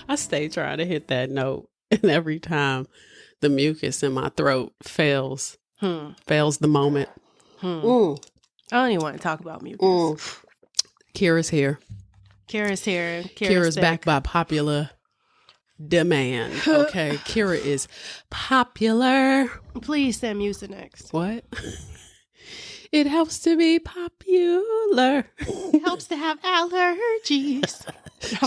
I stay trying to hit that note, and every time the mucus in my throat fails the moment. I don't even want to talk about mucus. Kirrah's here. Kirrah's here. Kirrah's back by popular demand. Okay, Kirrah is popular. Please send Mucinex. What? It helps to be popular. It helps to have allergies.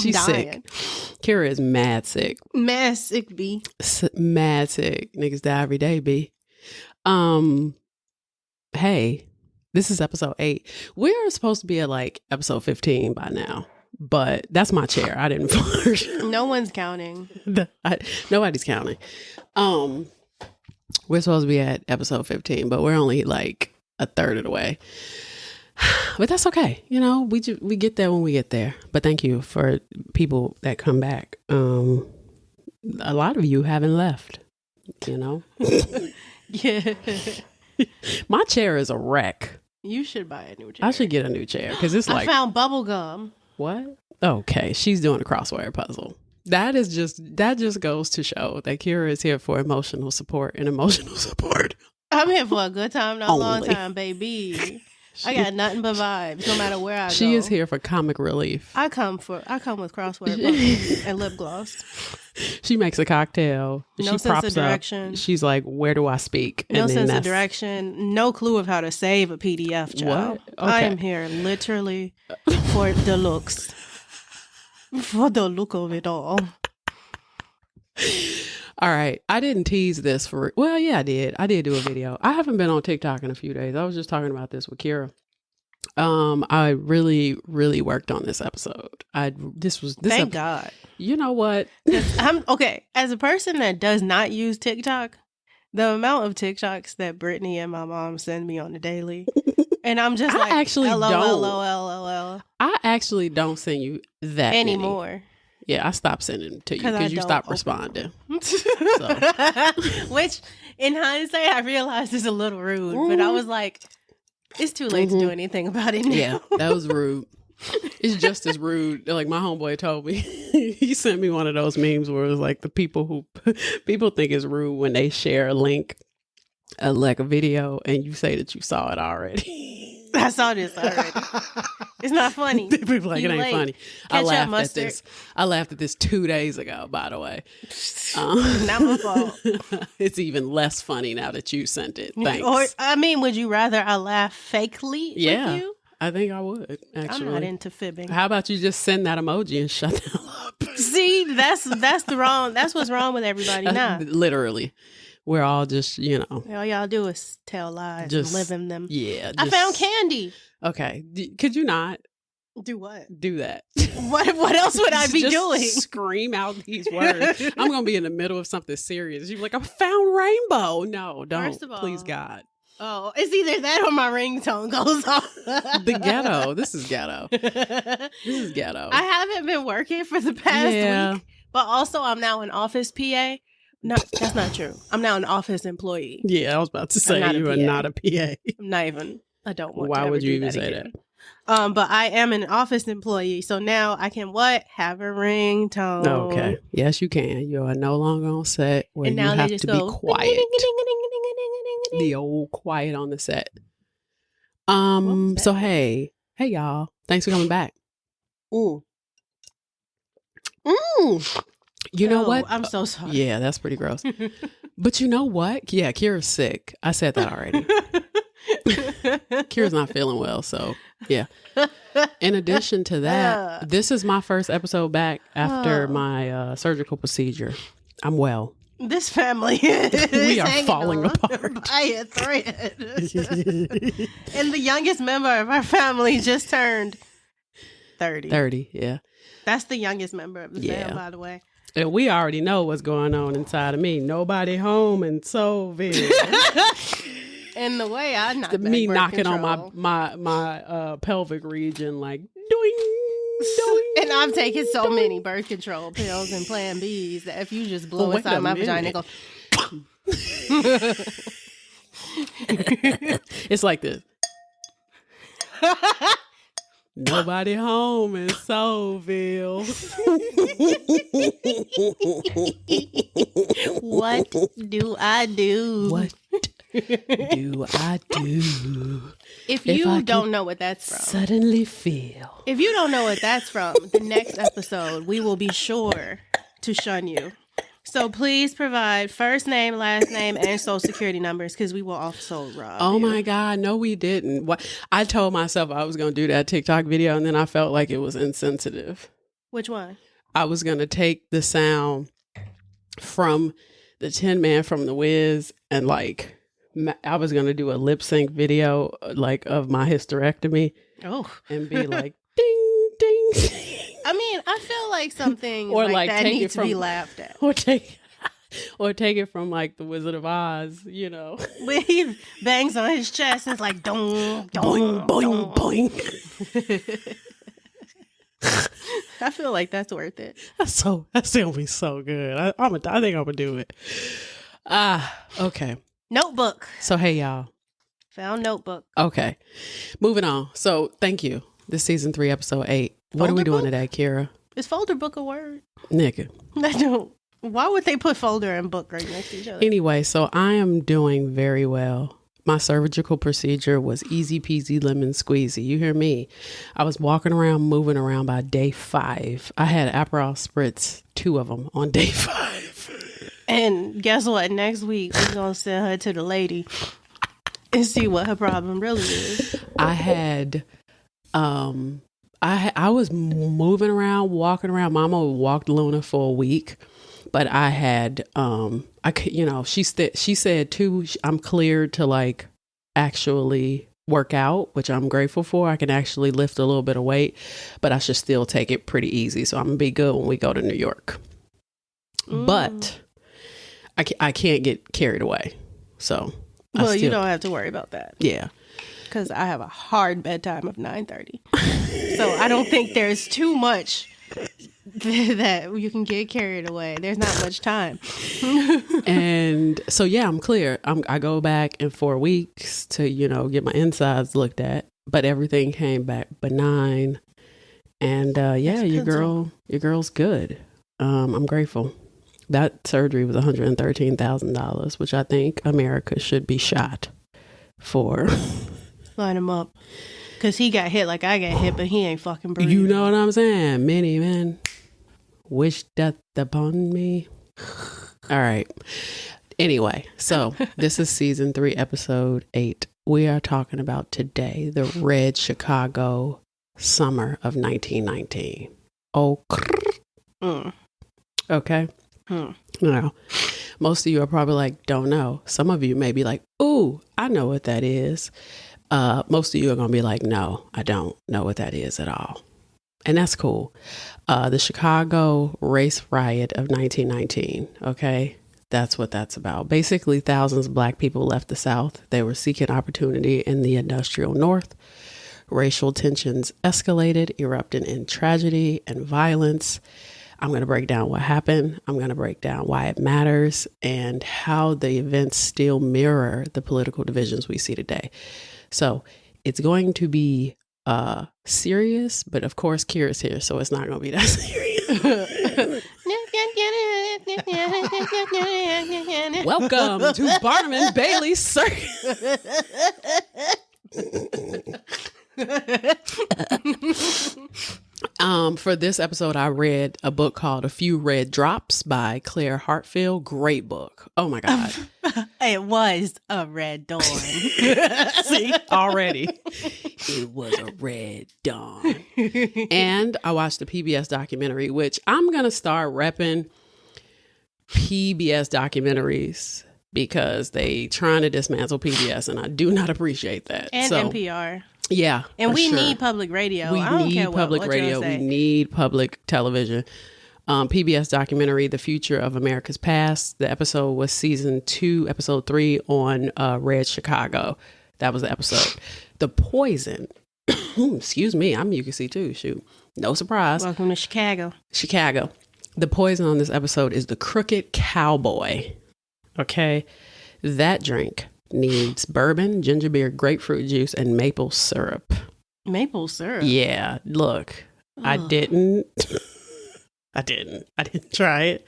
She's dying. sick. Kirrah is mad sick. Mad sick, B. Mad sick. Niggas die every day, B. Hey, this is episode 8. We're supposed to be at like episode 15 by now. But that's my chair. I didn't flirt. No one's counting. Nobody's counting. We're supposed to be at episode 15, but we're only like a third of the way. But that's okay. You know, we get there when we get there. But thank you for people that come back. A lot of you haven't left, you know? Yeah. My chair is a wreck. You should buy a new chair. I should get a new chair because it's like... I found bubble gum. What? Okay, she's doing a crossword puzzle. That just goes to show that Kirrah is here for emotional support and emotional support. I'm here for a good time, not a long time, baby. I got nothing but vibes, no matter where I go. She is here for comic relief. I come with crossword puzzles and lip gloss. She makes a cocktail. No she sense props of direction. Up. She's like, "Where do I speak?" No sense of direction. No clue of how to save a PDF, child. What? Okay. I am here literally for the looks. For the look of it all. All right. I didn't tease this for... Well, yeah, I did. I did do a video. I haven't been on TikTok in a few days. I was just talking about this with Kirrah. I really, really worked on this episode. Thank God. You know what? I'm okay. As a person that does not use TikTok, the amount of TikToks that Brittany and my mom send me on the daily, and I'm just like, LOL. I actually don't send you that anymore. Many. Yeah, I stopped sending them to you because you stopped responding. Which, in hindsight, I realized is a little rude, but I was like, it's too late to do anything about it now. Yeah, that was rude. It's just as rude. Like my homeboy told me, he sent me one of those memes where it was like the people think it's rude when they share a link, like a video, and you say that you saw it already. I saw this already. It's not funny. People like, it ain't funny. I laughed at this 2 days ago, by the way. Not my fault. It's even less funny now that you sent it. Thanks. Would you rather I laugh fakely with you? I think I would, actually. I'm not into fibbing. How about you just send that emoji and shut the hell up? See, that's what's wrong with everybody now. Literally. We're all just, you know. All y'all do is tell lies and live in them. Yeah. I found candy. Okay. Could you not? Do what? Do that. What else would I be just doing? Scream out these words. I'm going to be in the middle of something serious. You're like, I found rainbow. No, don't. First of all, please, God. Oh, it's either that or my ringtone goes off. The ghetto. This is ghetto. I haven't been working for the past week, but also I'm now an office PA. No, that's not true. I'm now an office employee. Yeah, I was about to say you are not a PA. I'm not even. I don't want. Why would you even say that? But I am an office employee, so now I can have a ringtone. Okay. Yes, you can. You are no longer on set where you have to be quiet. The old quiet on the set. So hey y'all. Thanks for coming back. Ooh. You know what? I'm so sorry. Yeah, that's pretty gross. But you know what? Yeah, Kirrah's sick. I said that already. Kirrah's not feeling well, so yeah. In addition to that, this is my first episode back after my surgical procedure. I'm well. This family is we are falling apart by a thread. And the youngest member of our family just turned 30. 30, yeah. That's the youngest member of the family, by the way. And we already know what's going on inside of me. Nobody home and so big. And the way I knocked me knocking control. On my pelvic region like doing. And I've taken so many birth control pills and Plan Bs that if you just blow inside my vagina, it goes. It's like this. Nobody home in Soulville. What do I do? What do I do? If you don't know what that's from. Suddenly feel. If you don't know what that's from, the next episode, we will be sure to shun you. So please provide first name, last name, and social security numbers because we will also rob Oh you. my God. No, we didn't. What? I told myself I was going to do that TikTok video and then I felt like it was insensitive. Which one? I was going to take the sound from the Tin Man from The Wiz and like, I was going to do a lip sync video like of my hysterectomy. Oh. And be like, ding, ding. I mean, I feel like something or like that needs to be laughed at. Or take it from like the Wizard of Oz, you know. When he bangs on his chest, it's like dong, dong, boing, boing, boing. I feel like that's worth it. That's gonna be so good. I think I'm gonna do it. Okay. Notebook. So hey y'all. Found notebook. Okay. Moving on. So thank you. This season 3, episode 8. What are we doing today, Kirrah? Is folder book a word? Nigga. I don't. Why would they put folder and book right next to each other? Anyway, so I am doing very well. My surgical procedure was easy peasy lemon squeezy. You hear me? I was walking around, moving around by day 5. I had Aperol spritz, 2 of them on day 5. And guess what? Next week, we're going to send her to the lady and see what her problem really is. I was moving around, walking around. Mama walked Luna for a week, but I had, she said too, I'm cleared to like actually work out, which I'm grateful for. I can actually lift a little bit of weight, but I should still take it pretty easy. So I'm gonna be good when we go to New York, but I can't get carried away. So, you don't have to worry about that. Yeah. Because I have a hard bedtime of 9:30. So I don't think there's too much that you can get carried away. There's not much time. And so, yeah, I'm clear. I go back in 4 weeks to, get my insides looked at, but everything came back benign. And your girl's good. I'm grateful. That surgery was $113,000, which I think America should be shot for. Line him up. Because he got hit like I got hit, but he ain't fucking breathing. You know what I'm saying? Many men wish death upon me. All right. Anyway, so this is season 3, episode 8. We are talking about today, the Red Chicago summer of 1919. Oh, okay. Now, most of you are probably like, don't know. Some of you may be like, ooh, I know what that is. Most of you are going to be like, no, I don't know what that is at all. And that's cool. The Chicago race riot of 1919. Okay. That's what that's about. Basically, thousands of Black people left the South. They were seeking opportunity in the industrial North. Racial tensions escalated, erupting in tragedy and violence. I'm going to break down what happened. I'm going to break down why it matters and how the events still mirror the political divisions we see today. So it's going to be serious, but of course, Kirrah's here, so it's not going to be that serious. Welcome to Barnum and Bailey's Circus. For this episode, I read a book called A Few Red Drops by Claire Hartfield. Great book. Oh my God. It was a red dawn. See, already. It was a red dawn. And I watched the PBS documentary, which I'm going to start repping PBS documentaries because they trying to dismantle PBS and I do not appreciate that. And NPR. Yeah. And we need public radio. We need public radio. We need public television. PBS documentary, The Future of America's Past. The episode was season 2, episode 3 on Red Chicago. That was the episode. The poison. Excuse me. I'm mucusy too. Shoot. No surprise. Welcome to Chicago. Chicago. The poison on this episode is the Crooked Cowboy. Okay. That drink needs bourbon, ginger beer, grapefruit juice, and maple syrup. Maple syrup. Yeah, look, ugh. I didn't try it.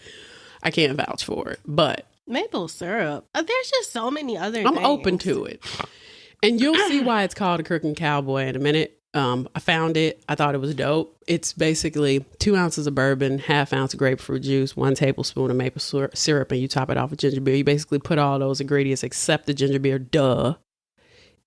I can't vouch for it, but maple syrup. There's just so many other things. I'm open to it. And you'll see why it's called a Crooked Cowboy in a minute. I found it. I thought it was dope. It's basically 2 ounces of bourbon, 1/2 ounce of grapefruit juice, 1 tablespoon of maple syrup, and you top it off with ginger beer. You basically put all those ingredients except the ginger beer,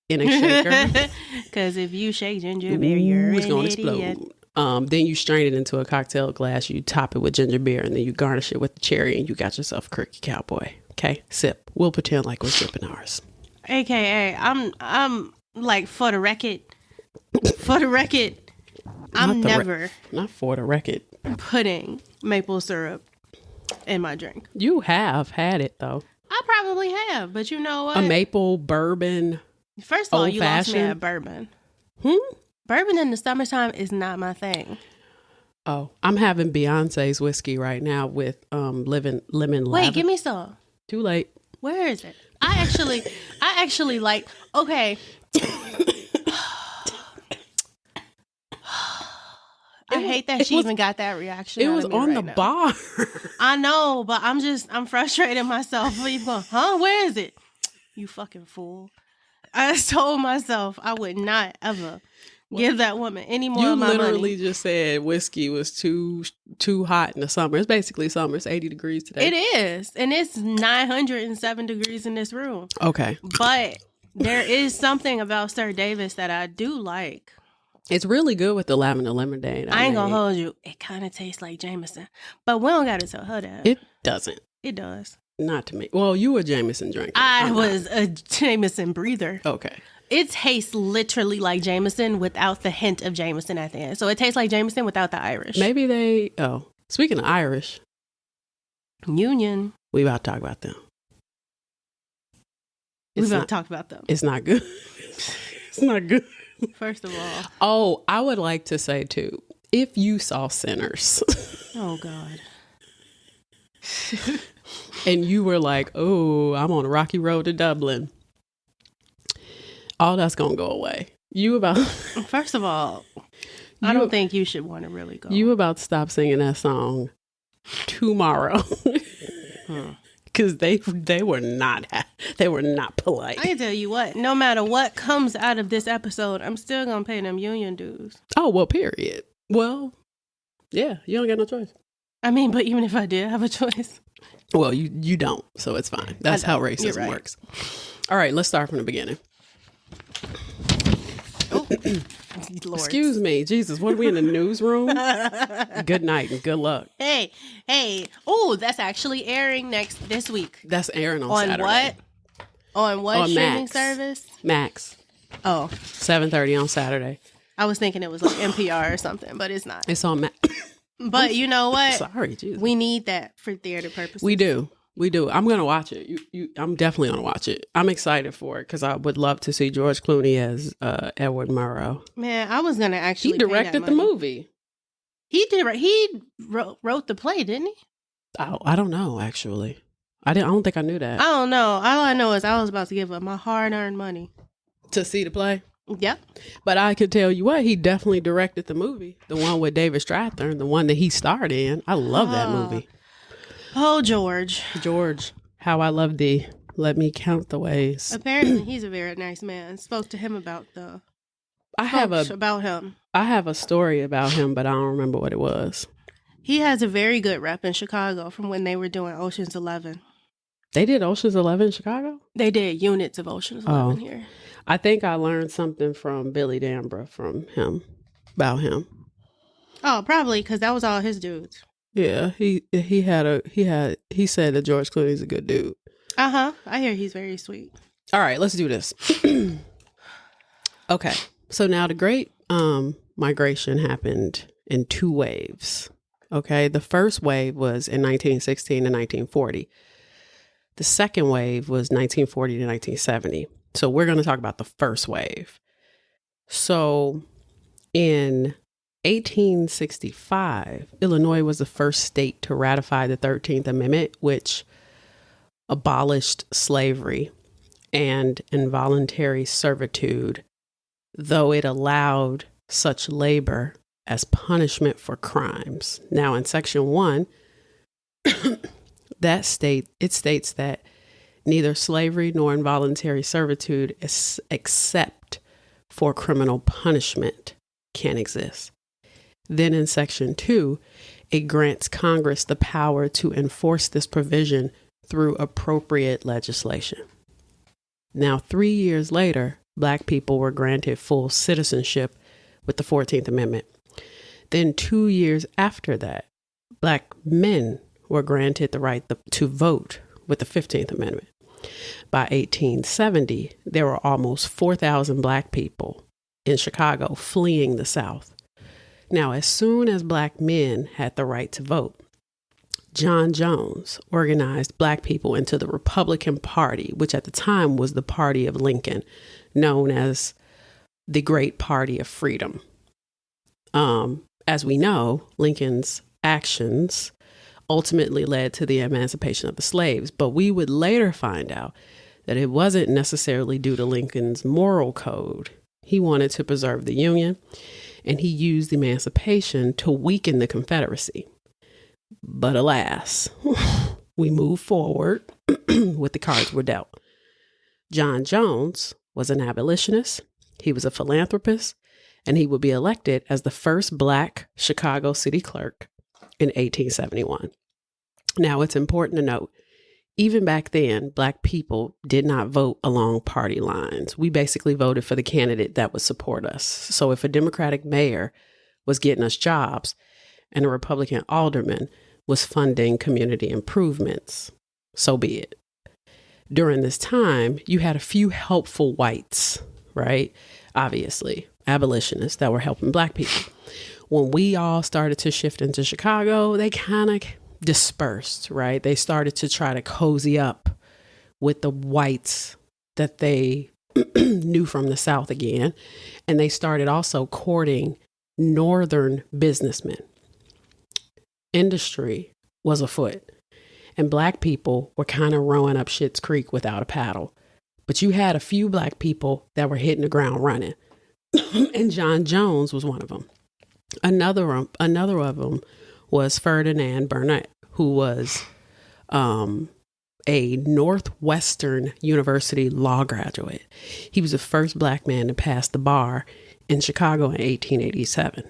in a shaker. Because if you shake ginger beer, you're it's going to explode. Then you strain it into a cocktail glass. You top it with ginger beer, and then you garnish it with the cherry, and you got yourself a Crooked Cowboy. Okay, sip. We'll pretend like we're sipping ours. AKA, I'm like, for the record, I'm never not for the record putting maple syrup in my drink. You have had it though. I probably have, but you know what? A maple bourbon. First of all, you lost me at bourbon. Bourbon in the summertime is not my thing. Oh, I'm having Beyonce's whiskey right now with lemon lavender. Wait, give me some. Too late. Where is it? I actually like, okay. I hate that she even got that reaction. It was on the bar. I know, but I'm frustrating myself. You going, huh? Where is it? You fucking fool. I told myself I would not ever give that woman any more of my money. You literally just said whiskey was too hot in the summer. It's basically summer. It's 80 degrees today. It is. And it's 907 degrees in this room. Okay. But there is something about Sir Davis that I do like. It's really good with the lavender lemonade. I ain't gonna hold you. It kind of tastes like Jameson. But we don't gotta tell her that. It doesn't. It does. Not to me. Well, you a Jameson drinker. I was a Jameson breather. Okay. It tastes literally like Jameson without the hint of Jameson at the end. So it tastes like Jameson without the Irish. Maybe speaking of Irish. Union. We about to talk about them. We about to talk about them. It's not good. It's not good. First of all. Oh, I would like to say too, if you saw Sinners. Oh, God. And you were like, oh, I'm on a rocky road to Dublin. All that's going to go away. First of all, I don't think you should want to really go. You about to stop singing that song tomorrow. Because they were not polite. I can tell you what, no matter what comes out of this episode, I'm still going to pay them union dues. Oh, well, period. Well, yeah, you don't got no choice. I mean, but even if I did have a choice. Well, you don't, so it's fine. That's how racism works. All right, let's start from the beginning. Oh, excuse me, Jesus, what are we in the newsroom? Good night and good luck. Hey. Oh, that's actually airing this week. That's airing on Saturday. On what streaming service? Max. Oh. 7:30 on Saturday. I was thinking it was like NPR or something, but it's not. It's on Max. But you know what? Sorry, Jesus. We need that for theater purposes. We do. I'm going to watch it. I'm definitely going to watch it. I'm excited for it because I would love to see George Clooney as Edward Murrow. Man, I was going to actually. He directed the movie. He did. He wrote the play, didn't he? I don't know. Actually, I don't think I knew that. I don't know. All I know is I was about to give up my hard-earned money to see the play. Yep. But I could tell you what, he definitely directed the movie. The one with David Strathairn, the one that he starred in. I love that movie. Oh, George, how I love thee. Let me count the ways. Apparently, he's a very nice man. Spoke to him about him. I have a story about him, but I don't remember what it was. He has a very good rep in Chicago from when they were doing Ocean's 11. They did Ocean's 11 in Chicago? They did units of Ocean's 11 here. I think I learned something from Billy Dambra about him. Oh, probably because that was all his dudes. Yeah, he said that George Clooney's a good dude. I hear he's very sweet. All right, let's do this. Okay, so now the Great Migration happened in 2 waves. Okay, the first wave was in 1916 to 1940. The second wave was 1940 to 1970. So we're going to talk about the first wave. So in 1865, Illinois was the first state to ratify the 13th Amendment, which abolished slavery and involuntary servitude though it allowed such labor as punishment for crimes. Now, in Section 1, it states that neither slavery nor involuntary servitude, except for criminal punishment, can exist. Then in Section 2, it grants Congress the power to enforce this provision through appropriate legislation. Now, 3 years later, Black people were granted full citizenship with the 14th Amendment. Then 2 years after that, Black men were granted the right to vote with the 15th Amendment. By 1870, there were almost 4,000 Black people in Chicago fleeing the South. Now, as soon as Black men had the right to vote, John Jones organized Black people into the Republican Party, which at the time was the party of Lincoln, known as the Great Party of Freedom. As we know, Lincoln's actions ultimately led to the emancipation of the slaves, but we would later find out that it wasn't necessarily due to Lincoln's moral code. He wanted to preserve the Union, and he used emancipation to weaken the Confederacy. But alas, we move forward with the cards were dealt. John Jones was an abolitionist, he was a philanthropist, and he would be elected as the first Black Chicago city clerk in 1871. Now, it's important to note, even back then, Black people did not vote along party lines. We basically voted for the candidate that would support us. So if a Democratic mayor was getting us jobs and a Republican alderman was funding community improvements, so be it. During this time, you had a few helpful whites, right? Obviously, abolitionists that were helping Black people. When we all started to shift into Chicago, they kind of dispersed, right? They started to try to cozy up with the whites that they knew from the South again. And they started also courting Northern businessmen. Industry was afoot, and Black people were kind of rowing up Schitt's Creek without a paddle. But you had a few Black people that were hitting the ground running, and John Jones was one of them. Another of them was Ferdinand Burnett, who was a Northwestern University law graduate. He was the first Black man to pass the bar in Chicago in 1887.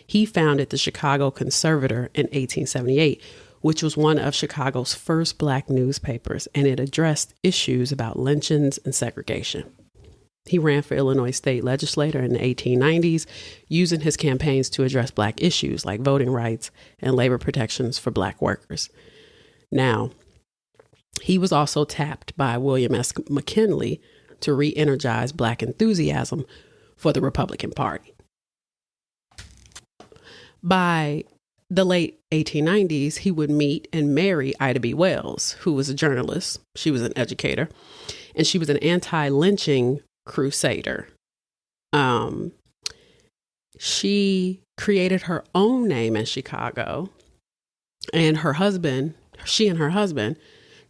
He founded the Chicago Conservator in 1878, which was one of Chicago's first Black newspapers, and it addressed issues about lynchings and segregation. He ran for Illinois state legislator in the 1890s, using his campaigns to address Black issues like voting rights and labor protections for Black workers. Now, he was also tapped by William S. McKinley to re-energize Black enthusiasm for the Republican Party. By the late 1890s, he would meet and marry Ida B. Wells, who was a journalist. She was an educator, and she was an anti-lynching crusader. She created her own name in Chicago, and she and her husband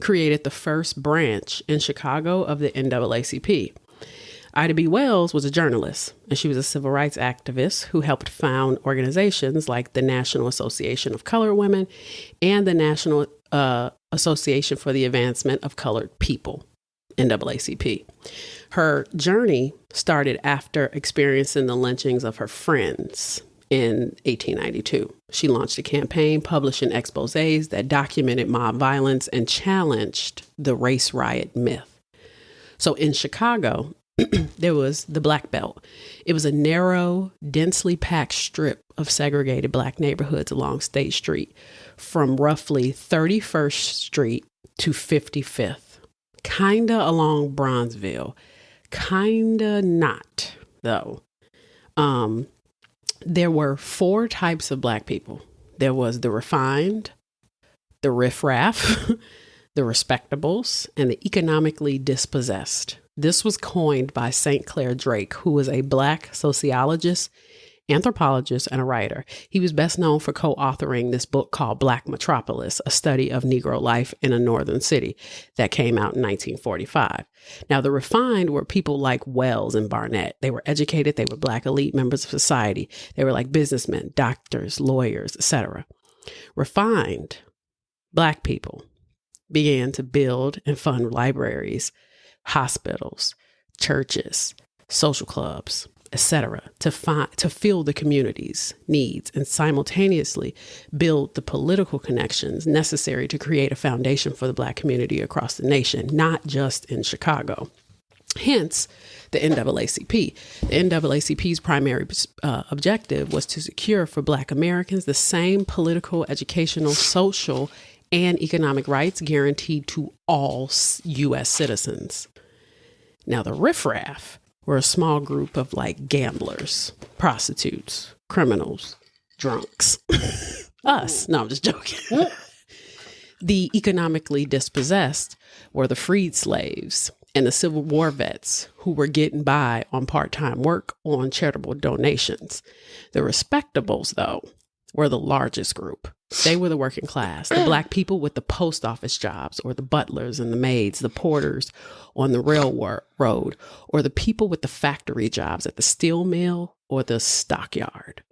created the first branch in Chicago of the NAACP. Ida B. Wells was a journalist, and she was a civil rights activist who helped found organizations like the National Association of Colored Women and the National Association for the Advancement of Colored People, NAACP. Her journey started after experiencing the lynchings of her friends in 1892. She launched a campaign publishing exposés that documented mob violence and challenged the race riot myth. So in Chicago, there was the Black Belt. It was a narrow, densely packed strip of segregated Black neighborhoods along State Street from roughly 31st Street to 55th. Kinda along Bronzeville. Kinda not, though. There were 4 types of Black people. There was the refined, the riffraff, the respectables, and the economically dispossessed. This was coined by St. Clair Drake, who was a Black sociologist anthropologist, and a writer. He was best known for co-authoring this book called Black Metropolis, a study of Negro life in a northern city that came out in 1945. Now, the refined were people like Wells and Barnett. They were educated. They were Black elite members of society. They were like businessmen, doctors, lawyers, etc. Refined Black people began to build and fund libraries, hospitals, churches, social clubs, etc., to fill the community's needs and simultaneously build the political connections necessary to create a foundation for the Black community across the nation, not just in Chicago. Hence, the NAACP. The NAACP's primary objective was to secure for Black Americans the same political, educational, social, and economic rights guaranteed to all U.S. citizens. Now, the riffraff were a small group of like gamblers, prostitutes, criminals, drunks. Us. No, I'm just joking. The economically dispossessed were the freed slaves and the Civil War vets who were getting by on part-time work on charitable donations. The respectables, though, were the largest group. They were the working class, the Black people with the post office jobs, or the butlers and the maids, the porters on the railroad, or the people with the factory jobs at the steel mill or the stockyard.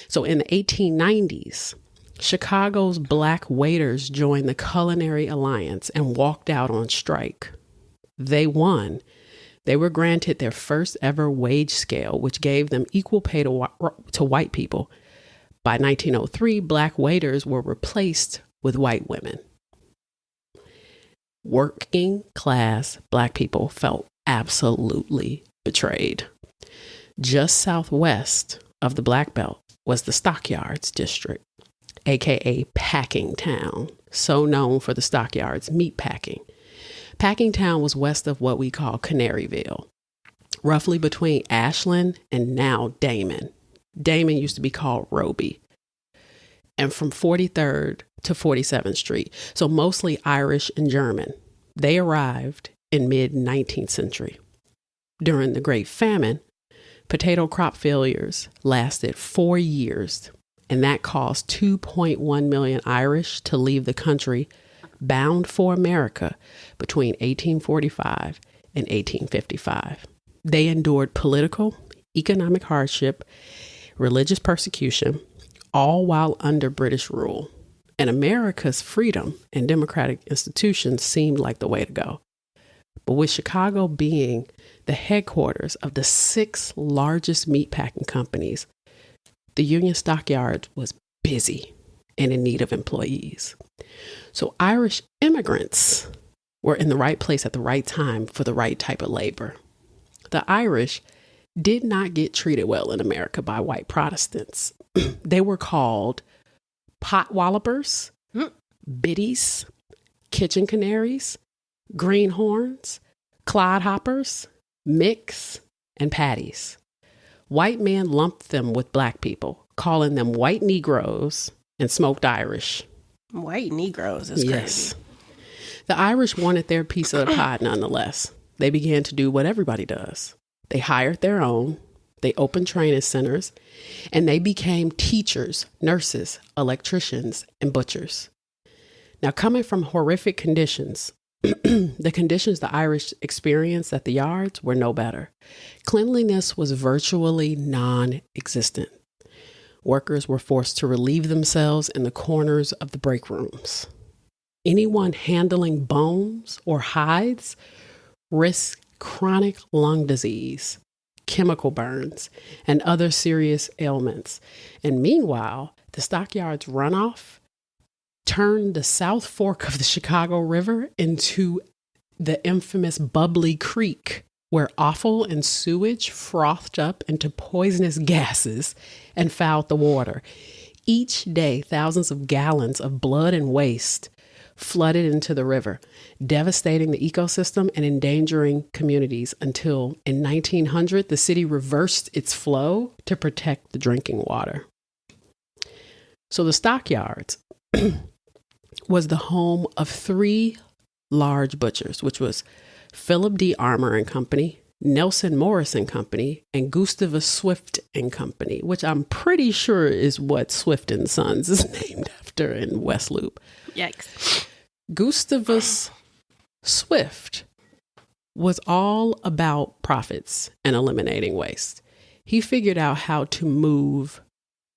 So in the 1890s, Chicago's Black waiters joined the Culinary Alliance and walked out on strike. They won. They were granted their first ever wage scale, which gave them equal pay to white people. By 1903, Black waiters were replaced with white women. Working class Black people felt absolutely betrayed. Just southwest of the Black Belt was the Stockyards District, aka Packing Town, so known for the Stockyards meat packing. Packing Town was west of what we call Canaryville, roughly between Ashland and now Damon. Damon used to be called Roby, and from 43rd to 47th Street. So mostly Irish and German. They arrived in mid-19th century. During the Great Famine, potato crop failures lasted 4 years, and that caused 2.1 million Irish to leave the country bound for America between 1845 and 1855. They endured political, economic hardship, religious persecution, all while under British rule. And America's freedom and democratic institutions seemed like the way to go. But with Chicago being the headquarters of the 6 largest meatpacking companies, the Union Stockyard was busy and in need of employees. So Irish immigrants were in the right place at the right time for the right type of labor. The Irish did not get treated well in America by white Protestants. They were called pot wallopers, biddies, kitchen canaries, greenhorns, clodhoppers, micks, and patties. White men lumped them with Black people, calling them white Negroes and smoked Irish. White Negroes is crazy. The Irish wanted their piece of the pie nonetheless. They began to do what everybody does. They hired their own, they opened training centers, and they became teachers, nurses, electricians, and butchers. Now, coming from horrific conditions, the conditions the Irish experienced at the yards were no better. Cleanliness was virtually non-existent. Workers were forced to relieve themselves in the corners of the break rooms. Anyone handling bones or hides risked chronic lung disease, chemical burns, and other serious ailments. And meanwhile, the Stockyards runoff turned the South Fork of the Chicago River into the infamous Bubbly Creek, where offal and sewage frothed up into poisonous gases and fouled the water. Each day, thousands of gallons of blood and waste flooded into the river, devastating the ecosystem and endangering communities until in 1900, the city reversed its flow to protect the drinking water. So the Stockyards was the home of 3 large butchers, which was Philip D. Armour and Company, Nelson Morris and Company, and Gustavus Swift and Company, which I'm pretty sure is what Swift and Sons is named after in West Loop. Yikes. Gustavus Swift was all about profits and eliminating waste. He figured out how to move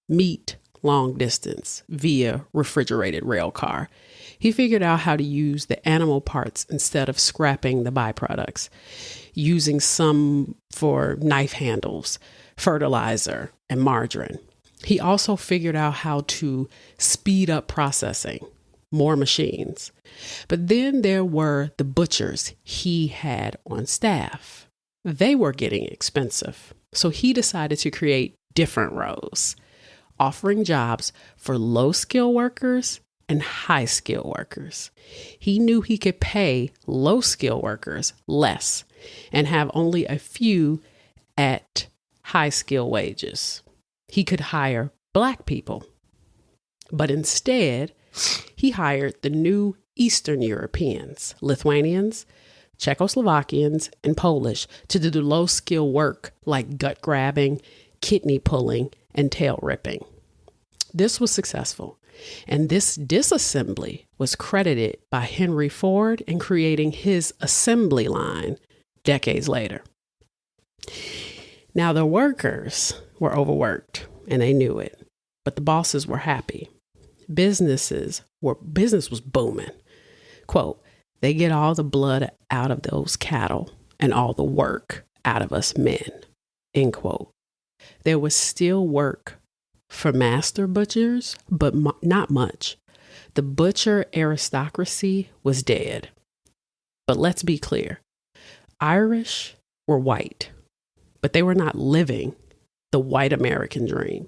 meat long distance via refrigerated rail car. He figured out how to use the animal parts instead of scrapping the byproducts, using some for knife handles, fertilizer, and margarine. He also figured out how to speed up processing, more machines. But then there were the butchers he had on staff. They were getting expensive. So he decided to create different rows, offering jobs for low-skill workers and high-skill workers. He knew he could pay low-skill workers less and have only a few at high-skill wages. He could hire Black people. But instead, he hired the new Eastern Europeans, Lithuanians, Czechoslovakians, and Polish to do low-skill work like gut grabbing, kidney pulling, and tail ripping. This was successful, and this disassembly was credited by Henry Ford in creating his assembly line decades later. Now, the workers were overworked, and they knew it, but the bosses were happy. Business was booming. Quote, "They get all the blood out of those cattle and all the work out of us men," end quote. There was still work for master butchers, but not much. The butcher aristocracy was dead. But let's be clear. Irish were white, but they were not living the white American dream.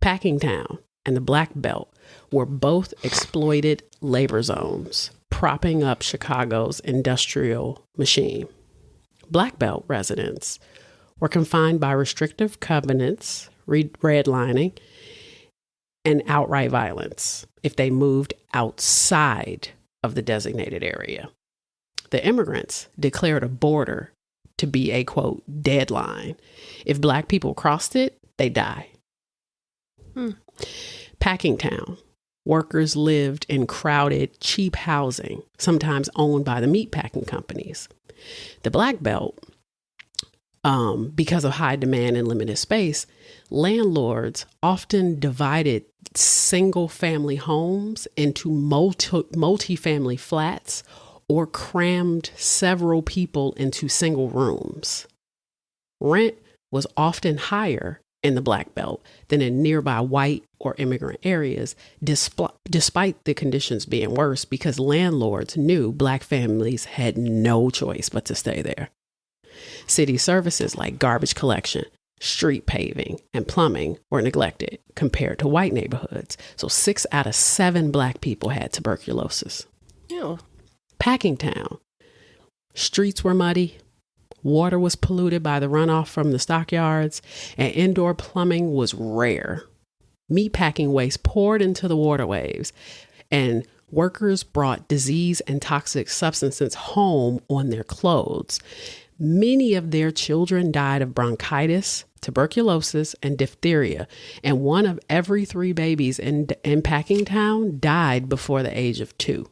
Packingtown and the Black Belt were both exploited labor zones, propping up Chicago's industrial machine. Black Belt residents were confined by restrictive covenants, redlining, and outright violence if they moved outside of the designated area. The immigrants declared a border to be a, quote, deadline. If Black people crossed it, they die. Packingtown. Workers lived in crowded, cheap housing, sometimes owned by the meatpacking companies. The Black Belt, because of high demand and limited space, landlords often divided single-family homes into multi-family flats or crammed several people into single rooms. Rent was often higher in the Black Belt than in nearby white or immigrant areas, despite the conditions being worse, because landlords knew Black families had no choice but to stay there. City services like garbage collection, street paving, and plumbing were neglected compared to white neighborhoods. So 6 out of 7 Black people had tuberculosis. Ew. Packingtown. Streets were muddy. Water was polluted by the runoff from the stockyards, and indoor plumbing was rare. Meatpacking waste poured into the waterways, and workers brought disease and toxic substances home on their clothes. Many of their children died of bronchitis, tuberculosis, and diphtheria, and 1 of every 3 babies in Packingtown died before the age of 2.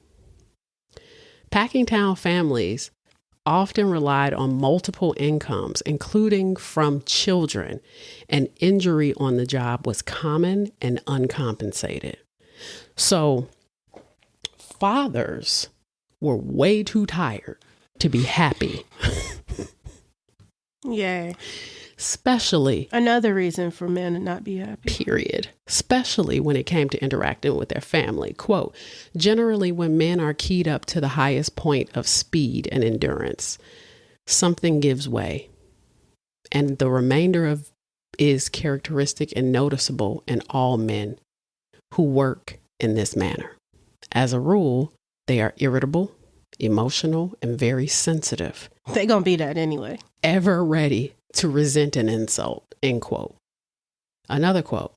Packingtown families often relied on multiple incomes, including from children, and injury on the job was common and uncompensated. So fathers were way too tired to be happy. Yay. Especially. Another reason for men to not be happy. Period. Especially when it came to interacting with their family. Quote, "Generally, when men are keyed up to the highest point of speed and endurance, something gives way. And the remainder is characteristic and noticeable in all men who work in this manner. As a rule, they are irritable, emotional, and very sensitive. They gonna be that anyway. Ever ready to resent an insult," end quote. Another quote,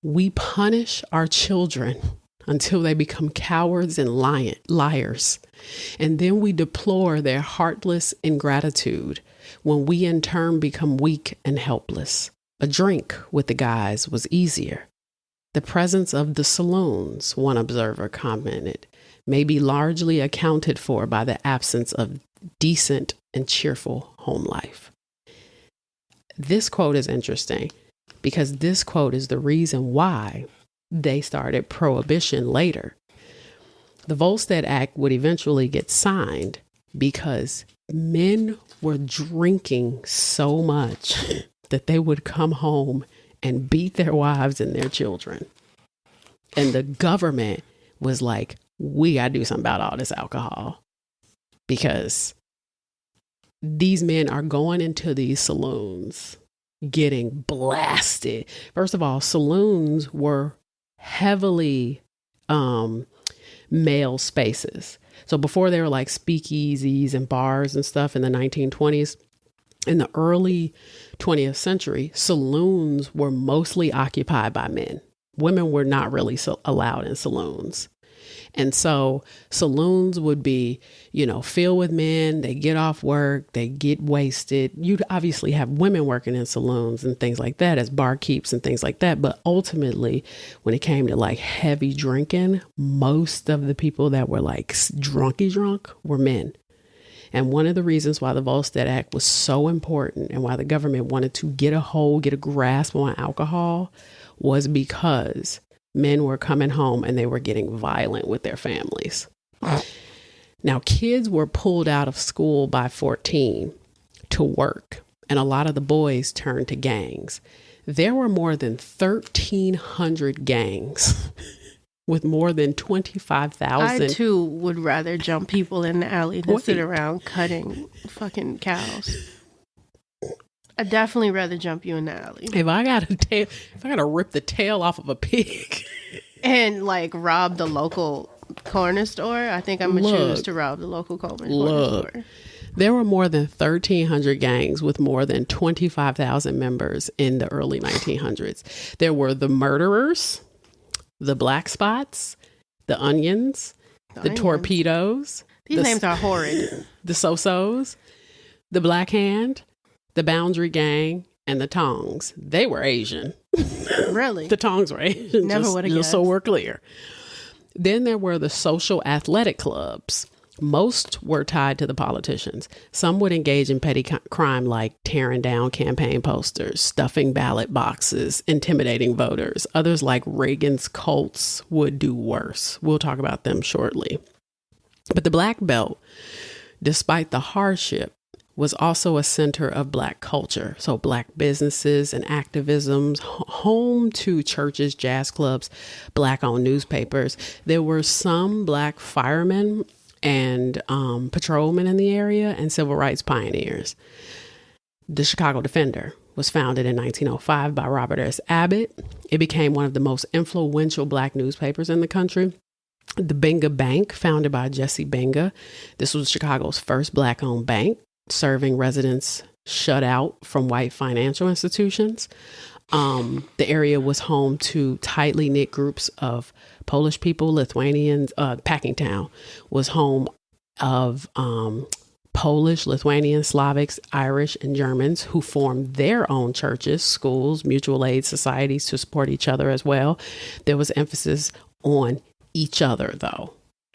"We punish our children until they become cowards and liars. And then we deplore their heartless ingratitude when we in turn become weak and helpless. A drink with the guys was easier. The presence of the saloons, one observer commented, may be largely accounted for by the absence of decent and cheerful home life. This quote is interesting because this quote is the reason why they started prohibition later. The Volstead Act would eventually get signed because men were drinking so much that they would come home and beat their wives and their children. And the government was like, we got to do something about all this alcohol because these men are going into these saloons getting blasted. First of all, saloons were heavily male spaces. So before they were like speakeasies and bars and stuff in the 1920s, in the early 20th century, saloons were mostly occupied by men. Women were not really allowed in saloons. And so saloons would be, filled with men. They get off work, they get wasted. You'd obviously have women working in saloons and things like that as barkeeps and things like that. But ultimately, when it came to like heavy drinking, most of the people that were like drunk were men. And one of the reasons why the Volstead Act was so important and why the government wanted to get a grasp on alcohol was because men were coming home and they were getting violent with their families. Now, kids were pulled out of school by 14 to work, and a lot of the boys turned to gangs. There were more than 1,300 gangs with more than 25,000. I, too, would rather jump people in the alley than sit around cutting fucking cows. I'd definitely rather jump you in the alley. If I got to rip the tail off of a pig and like rob the local corner store, I think I'm gonna choose to rob the local corner store. There were more than 1,300 gangs with more than 25,000 members in the early 1900s. There were the Murderers, the Black Spots, the Onions, the Torpedoes. These names are horrid. The So-Sos, the Black Hand, the Boundary Gang, and the Tongs. They were Asian. Really? The Tongs were Asian. Never would have guessed. Just so we're clear. Then there were the social athletic clubs. Most were tied to the politicians. Some would engage in petty crime like tearing down campaign posters, stuffing ballot boxes, intimidating voters. Others like Reagan's cults would do worse. We'll talk about them shortly. But the Black Belt, despite the hardship, was also a center of Black culture. So Black businesses and activisms, home to churches, jazz clubs, Black-owned newspapers. There were some Black firemen and patrolmen in the area and civil rights pioneers. The Chicago Defender was founded in 1905 by Robert S. Abbott. It became one of the most influential Black newspapers in the country. The Benga Bank, founded by Jesse Benga. This was Chicago's first Black-owned bank, serving residents shut out from white financial institutions. The area was home to tightly knit groups of Polish people, Lithuanians. Packingtown was home of Polish, Lithuanian, Slavics, Irish, and Germans who formed their own churches, schools, mutual aid societies to support each other as well. There was emphasis on each other, though.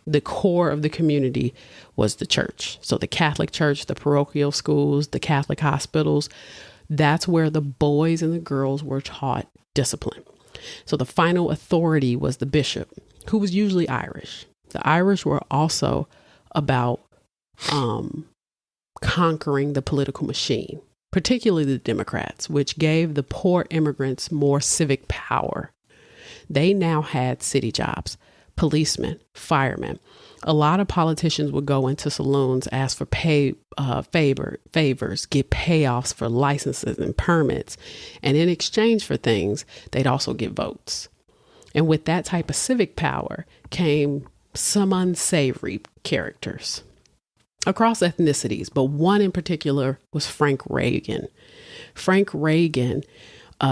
The core of the community was the church. So the Catholic church, the parochial schools, the Catholic hospitals, that's where the boys and the girls were taught discipline. So the final authority was the bishop, who was usually Irish. The Irish were also about conquering the political machine, particularly the Democrats, which gave the poor immigrants more civic power. They now had city jobs. Policemen, firemen. A lot of politicians would go into saloons, ask for favors, get payoffs for licenses and permits. And in exchange for things, they'd also get votes. And with that type of civic power came some unsavory characters across ethnicities, but one in particular was Frank Reagan. Frank Reagan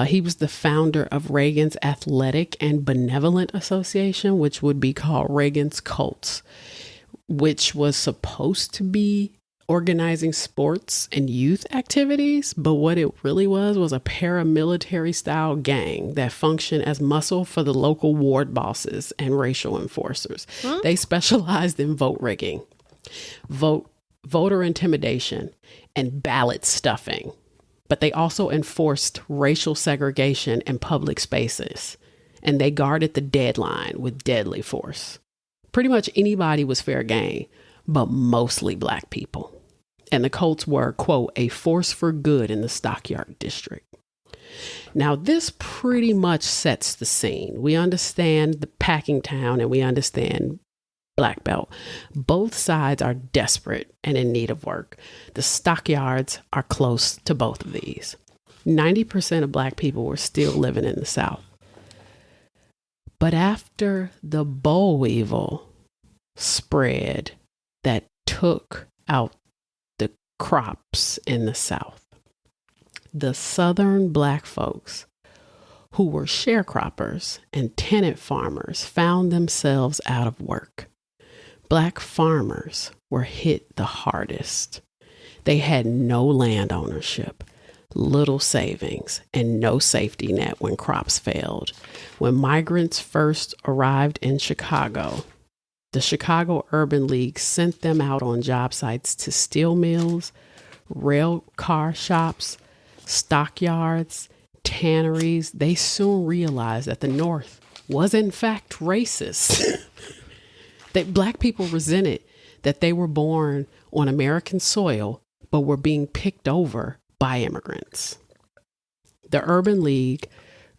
He was the founder of Reagan's Athletic and Benevolent Association, which would be called Reagan's Colts, which was supposed to be organizing sports and youth activities. But what it really was a paramilitary style gang that functioned as muscle for the local ward bosses and racial enforcers. They specialized in vote rigging, voter intimidation, and ballot stuffing. But they also enforced racial segregation in public spaces, and they guarded the deadline with deadly force. Pretty much anybody was fair game, but mostly black people. And the Colts were, quote, a force for good in the Stockyard District. Now, this pretty much sets the scene. We understand the packing town and we understand Black Belt. Both sides are desperate and in need of work. The stockyards are close to both of these. 90% of black people were still living in the South. But after the boll weevil spread that took out the crops in the South, the Southern black folks who were sharecroppers and tenant farmers found themselves out of work. Black farmers were hit the hardest. They had no land ownership, little savings, and no safety net when crops failed. When migrants first arrived in Chicago, the Chicago Urban League sent them out on job sites to steel mills, rail car shops, stockyards, tanneries. They soon realized that the North was in fact racist. That black people resented that they were born on American soil, but were being picked over by immigrants. The Urban League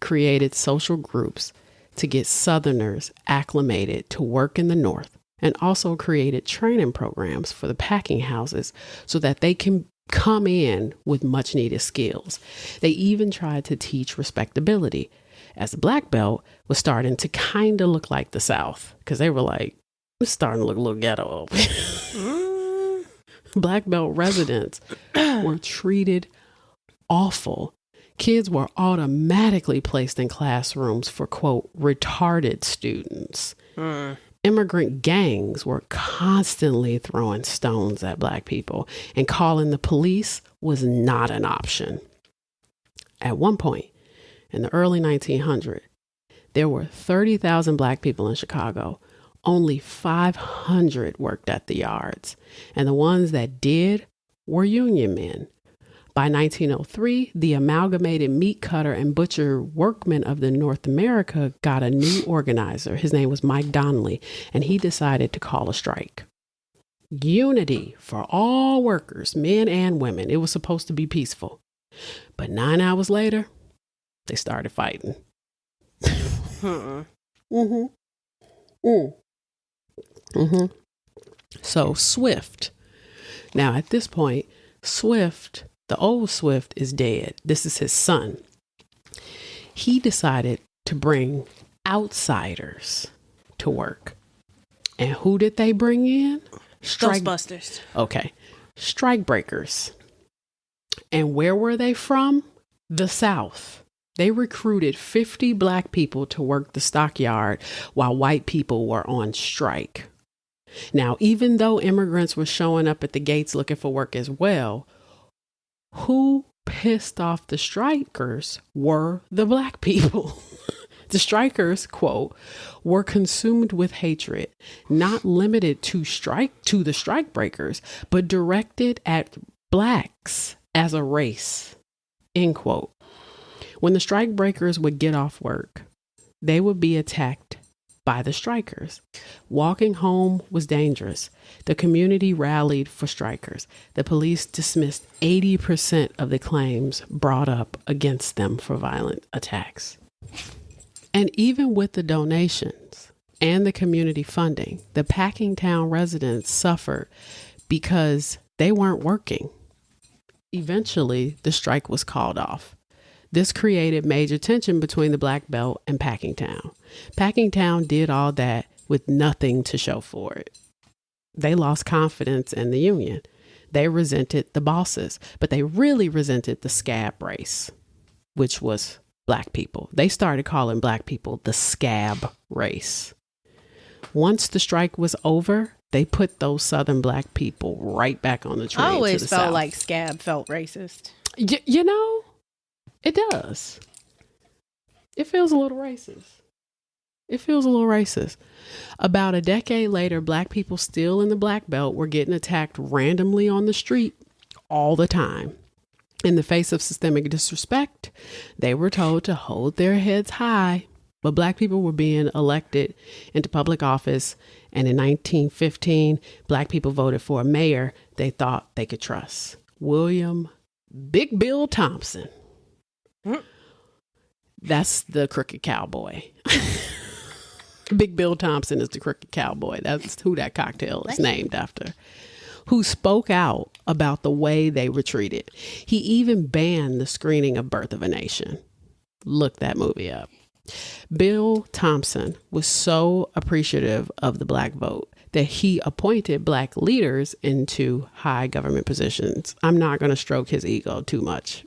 created social groups to get Southerners acclimated to work in the North, and also created training programs for the packing houses so that they can come in with much needed skills. They even tried to teach respectability, as the Black Belt was starting to kind of look like the South, because they were like, it's starting to look a little ghetto. Black Belt residents were treated awful. Kids were automatically placed in classrooms for, quote, retarded students. Immigrant gangs were constantly throwing stones at black people, and calling the police was not an option. At one point, in the early 1900s, there were 30,000 black people in Chicago. Only 500 worked at the yards, and the ones that did were union men. By 1903, the Amalgamated Meat Cutter and Butcher Workmen of the North America got a new organizer. His name was Mike Donnelly, and he decided to call a strike. Unity for all workers, men and women. It was supposed to be peaceful. But 9 hours later, they started fighting. So Swift. Now at this point, Swift, the old Swift, is dead. This is his son. He decided to bring outsiders to work. And who did they bring in? Ghostbusters. Okay. Strike breakers. And where were they from? The South. They recruited 50 black people to work the stockyard while white people were on strike. Now, even though immigrants were showing up at the gates looking for work as well, who pissed off the strikers were the black people. The strikers, quote, were consumed with hatred, not limited to the strike breakers, but directed at blacks as a race, end quote. When the strike breakers would get off work, they would be attacked by the strikers. Walking home was dangerous. The community rallied for strikers. The police dismissed 80% of the claims brought up against them for violent attacks. And even with the donations and the community funding, the packing town residents suffered because they weren't working. Eventually, the strike was called off. This created major tension between the Black Belt and Packing Town. Packing Town did all that with nothing to show for it. They lost confidence in the union. They resented the bosses, but they really resented the scab race. which was black people. They started calling black people the scab race. Once the strike was over, they put those Southern black people right back on the train. I always to the felt South. like scab felt racist. You know, it does. It feels a little racist. It feels a little racist. About a decade later, black people still in the Black Belt were getting attacked randomly on the street all the time. In the face of systemic disrespect, they were told to hold their heads high. But black people were being elected into public office. And in 1915, black people voted for a mayor they thought they could trust. William Big Bill Thompson. That's the Crooked Cowboy. Big Bill Thompson is the Crooked Cowboy. That's who that cocktail is named after. Who spoke out about the way they were treated. He even banned the screening of Birth of a Nation. Look that movie up. Bill Thompson was so appreciative of the black vote that he appointed black leaders into high government positions. I'm not going to stroke his ego too much.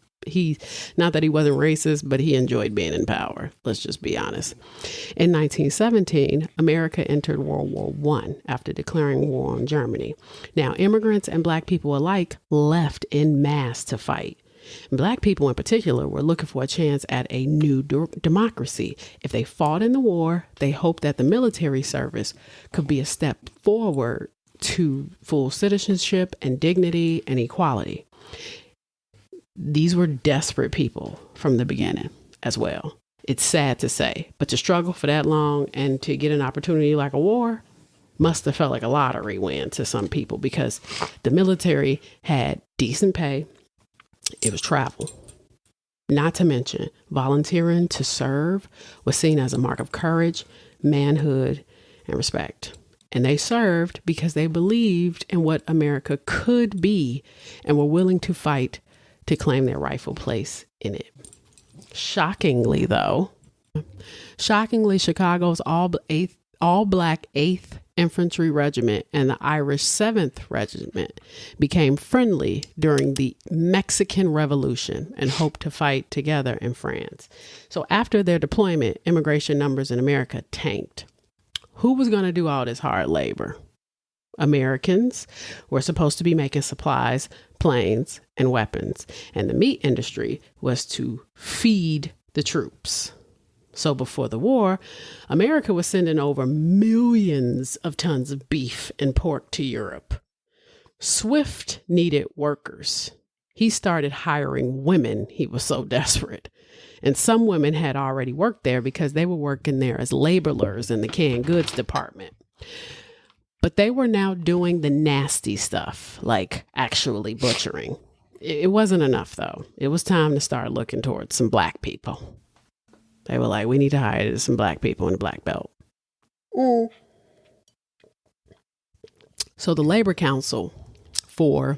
Not that he wasn't racist, but he enjoyed being in power. Let's just be honest. In 1917, America entered World War I after declaring war on Germany. Now, immigrants and black people alike left en masse to fight. Black people in particular were looking for a chance at a new democracy. If they fought in the war, they hoped that the military service could be a step forward to full citizenship and dignity and equality. These were desperate people from the beginning as well. It's sad to say, but to struggle for that long and to get an opportunity like a war must have felt like a lottery win to some people, because the military had decent pay. It was travel. Not to mention, volunteering to serve was seen as a mark of courage, manhood, and respect. And they served because they believed in what America could be and were willing to fight to claim their rightful place in it. Shockingly, Chicago's all-black 8th Infantry Regiment and the Irish 7th Regiment became friendly during the Mexican Revolution and hoped to fight together in France. So after their deployment, immigration numbers in America tanked. Who was going to do all this hard labor? Americans were supposed to be making supplies, planes, and weapons, and the meat industry was to feed the troops. So before the war, America was sending over millions of tons of beef and pork to Europe. Swift needed workers. He started hiring women. He was so desperate. And some women had already worked there because they were working there as laborers in the canned goods department. But they were now doing the nasty stuff, like actually butchering. It wasn't enough, though. It was time to start looking towards some black people. They were like, we need to hire some black people in the Black Belt. So the Labor Council for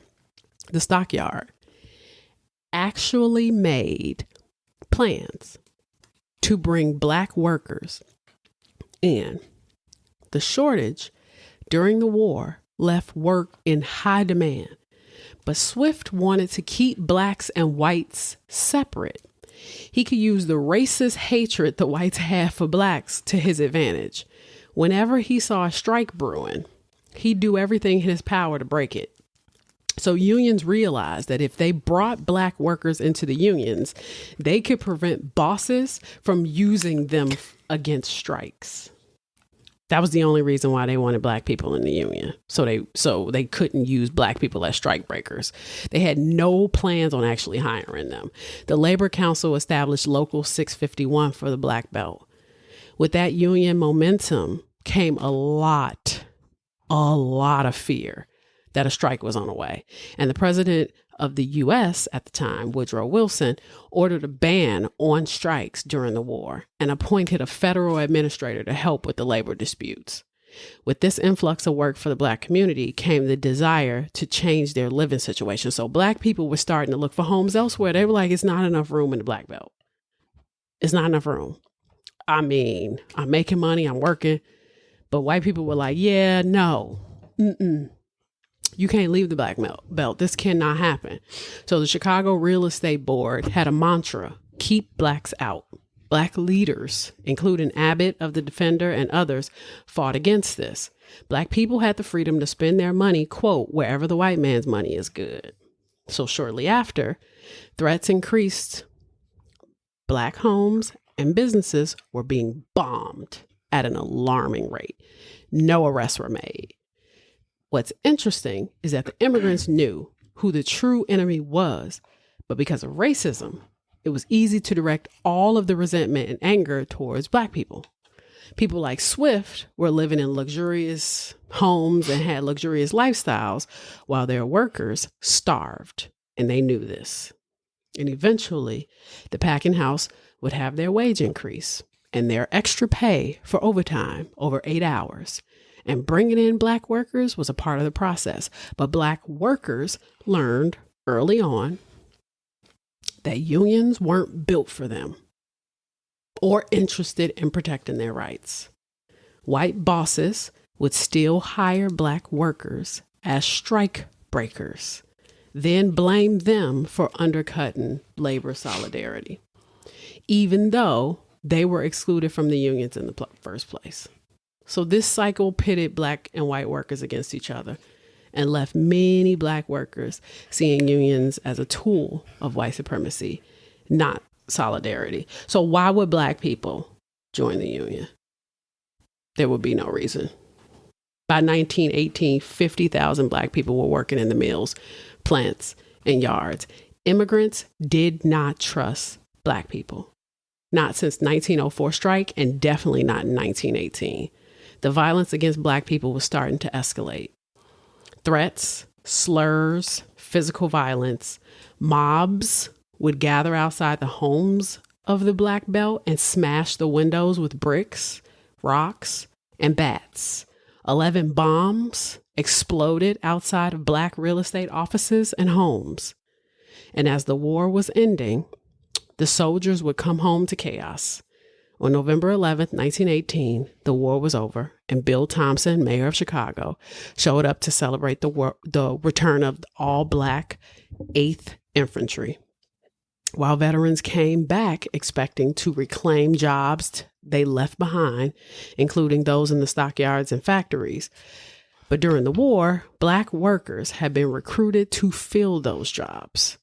the stockyard actually made plans to bring black workers in. The shortage during the war left work in high demand, but Swift wanted to keep blacks and whites separate. He could use the racist hatred the whites had for blacks to his advantage. Whenever he saw a strike brewing, he'd do everything in his power to break it. So unions realized that if they brought black workers into the unions, they could prevent bosses from using them against strikes. That was the only reason why they wanted black people in the union. So they couldn't use black people as strike breakers. They had no plans on actually hiring them. The Labor Council established Local 651 for the Black Belt. With that union momentum came a lot of fear that a strike was on the way. And the president of the U.S. at the time, Woodrow Wilson, ordered a ban on strikes during the war and appointed a federal administrator to help with the labor disputes. With this influx of work for the black community came the desire to change their living situation. So black people were starting to look for homes elsewhere. They were like, it's not enough room in the Black Belt. It's not enough room. I mean, I'm making money, I'm working. But white people were like, yeah, no, you can't leave the Black Belt. This cannot happen. So the Chicago Real Estate Board had a mantra: keep blacks out. Black leaders, including Abbott of the Defender and others, fought against this. Black people had the freedom to spend their money, quote, wherever the white man's money is good. So shortly after, threats increased. Black homes and businesses were being bombed at an alarming rate. No arrests were made. What's interesting is that the immigrants knew who the true enemy was, but because of racism, it was easy to direct all of the resentment and anger towards black people. People like Swift were living in luxurious homes and had luxurious lifestyles while their workers starved, and they knew this. And eventually, the packing house would have their wage increase and their extra pay for overtime over 8 hours. And bringing in black workers was a part of the process. But black workers learned early on that unions weren't built for them or interested in protecting their rights. White bosses would still hire black workers as strike breakers, then blame them for undercutting labor solidarity, even though they were excluded from the unions in the first place. So this cycle pitted black and white workers against each other and left many black workers seeing unions as a tool of white supremacy, not solidarity. So why would black people join the union? There would be no reason. By 1918, 50,000 black people were working in the mills, plants, and yards. Immigrants did not trust black people. Not since 1904 strike, and definitely not in 1918. The violence against black people was starting to escalate. Threats, slurs, physical violence, mobs would gather outside the homes of the Black Belt and smash the windows with bricks, rocks, and bats. 11 bombs exploded outside of black real estate offices and homes. And as the war was ending, the soldiers would come home to chaos. On November 11th, 1918, the war was over, and Bill Thompson, mayor of Chicago, showed up to celebrate the return of all-black 8th Infantry. While veterans came back expecting to reclaim jobs they left behind, including those in the stockyards and factories. But during the war, black workers had been recruited to fill those jobs.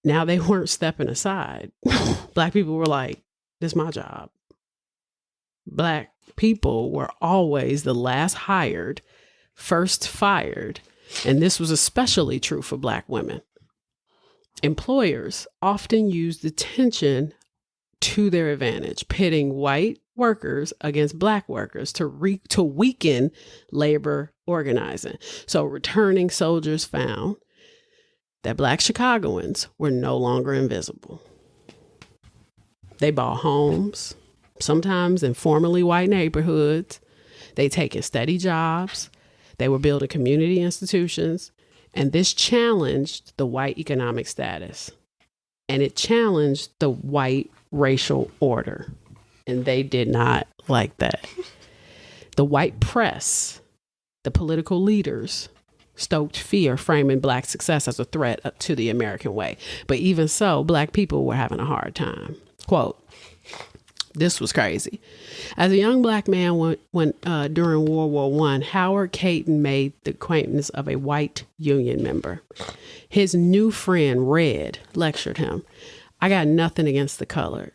Now they weren't stepping aside. Black people were like, this is my job. Black people were always the last hired, first fired, and this was especially true for black women. Employers often used the tension to their advantage, pitting white workers against black workers to weaken labor organizing. So returning soldiers found that black Chicagoans were no longer invisible. They bought homes, sometimes in formerly white neighborhoods. They taken steady jobs. They were building community institutions. And this challenged the white economic status. And it challenged the white racial order. And they did not like that. The white press, the political leaders, stoked fear, framing black success as a threat to the American way. But even so, black people were having a hard time. Quote, this was crazy. As a young black man during World War I, Howard Caton made the acquaintance of a white union member. His new friend, Red, lectured him. I got nothing against the colored.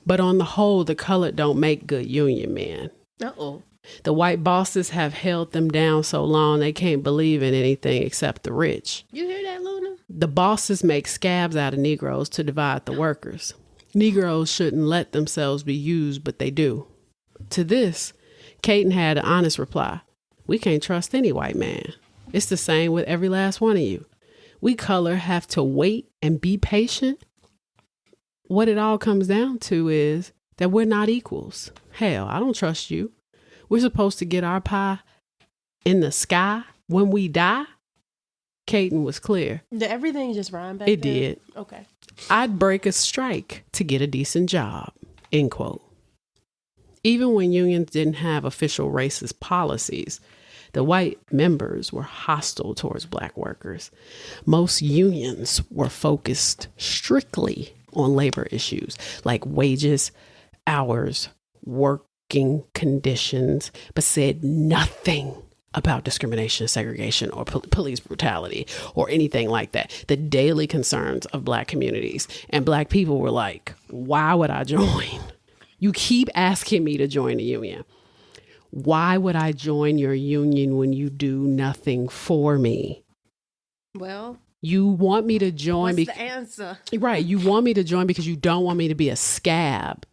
But on the whole, the colored don't make good union men. Uh-oh. The white bosses have held them down so long they can't believe in anything except the rich. You hear that, Luna? The bosses make scabs out of Negroes to divide the workers. Negroes shouldn't let themselves be used, but they do. To this, Caton had an honest reply. We can't trust any white man. It's the same with every last one of you. We color have to wait and be patient. What it all comes down to is that we're not equals. Hell, I don't trust you. We're supposed to get our pie in the sky when we die. Caton was clear. Did everything just rhyme back It then? did. Okay. I'd break a strike to get a decent job, end quote. Even when unions didn't have official racist policies, the white members were hostile towards black workers. Most unions were focused strictly on labor issues like wages, hours, working conditions, but said nothing about discrimination, segregation, or police brutality, or anything like that. The daily concerns of Black communities. And Black people were like, why would I join? You keep asking me to join a union. Why would I join your union when you do nothing for me? Well, you want me to join. What's the answer? Right. You want me to join because you don't want me to be a scab.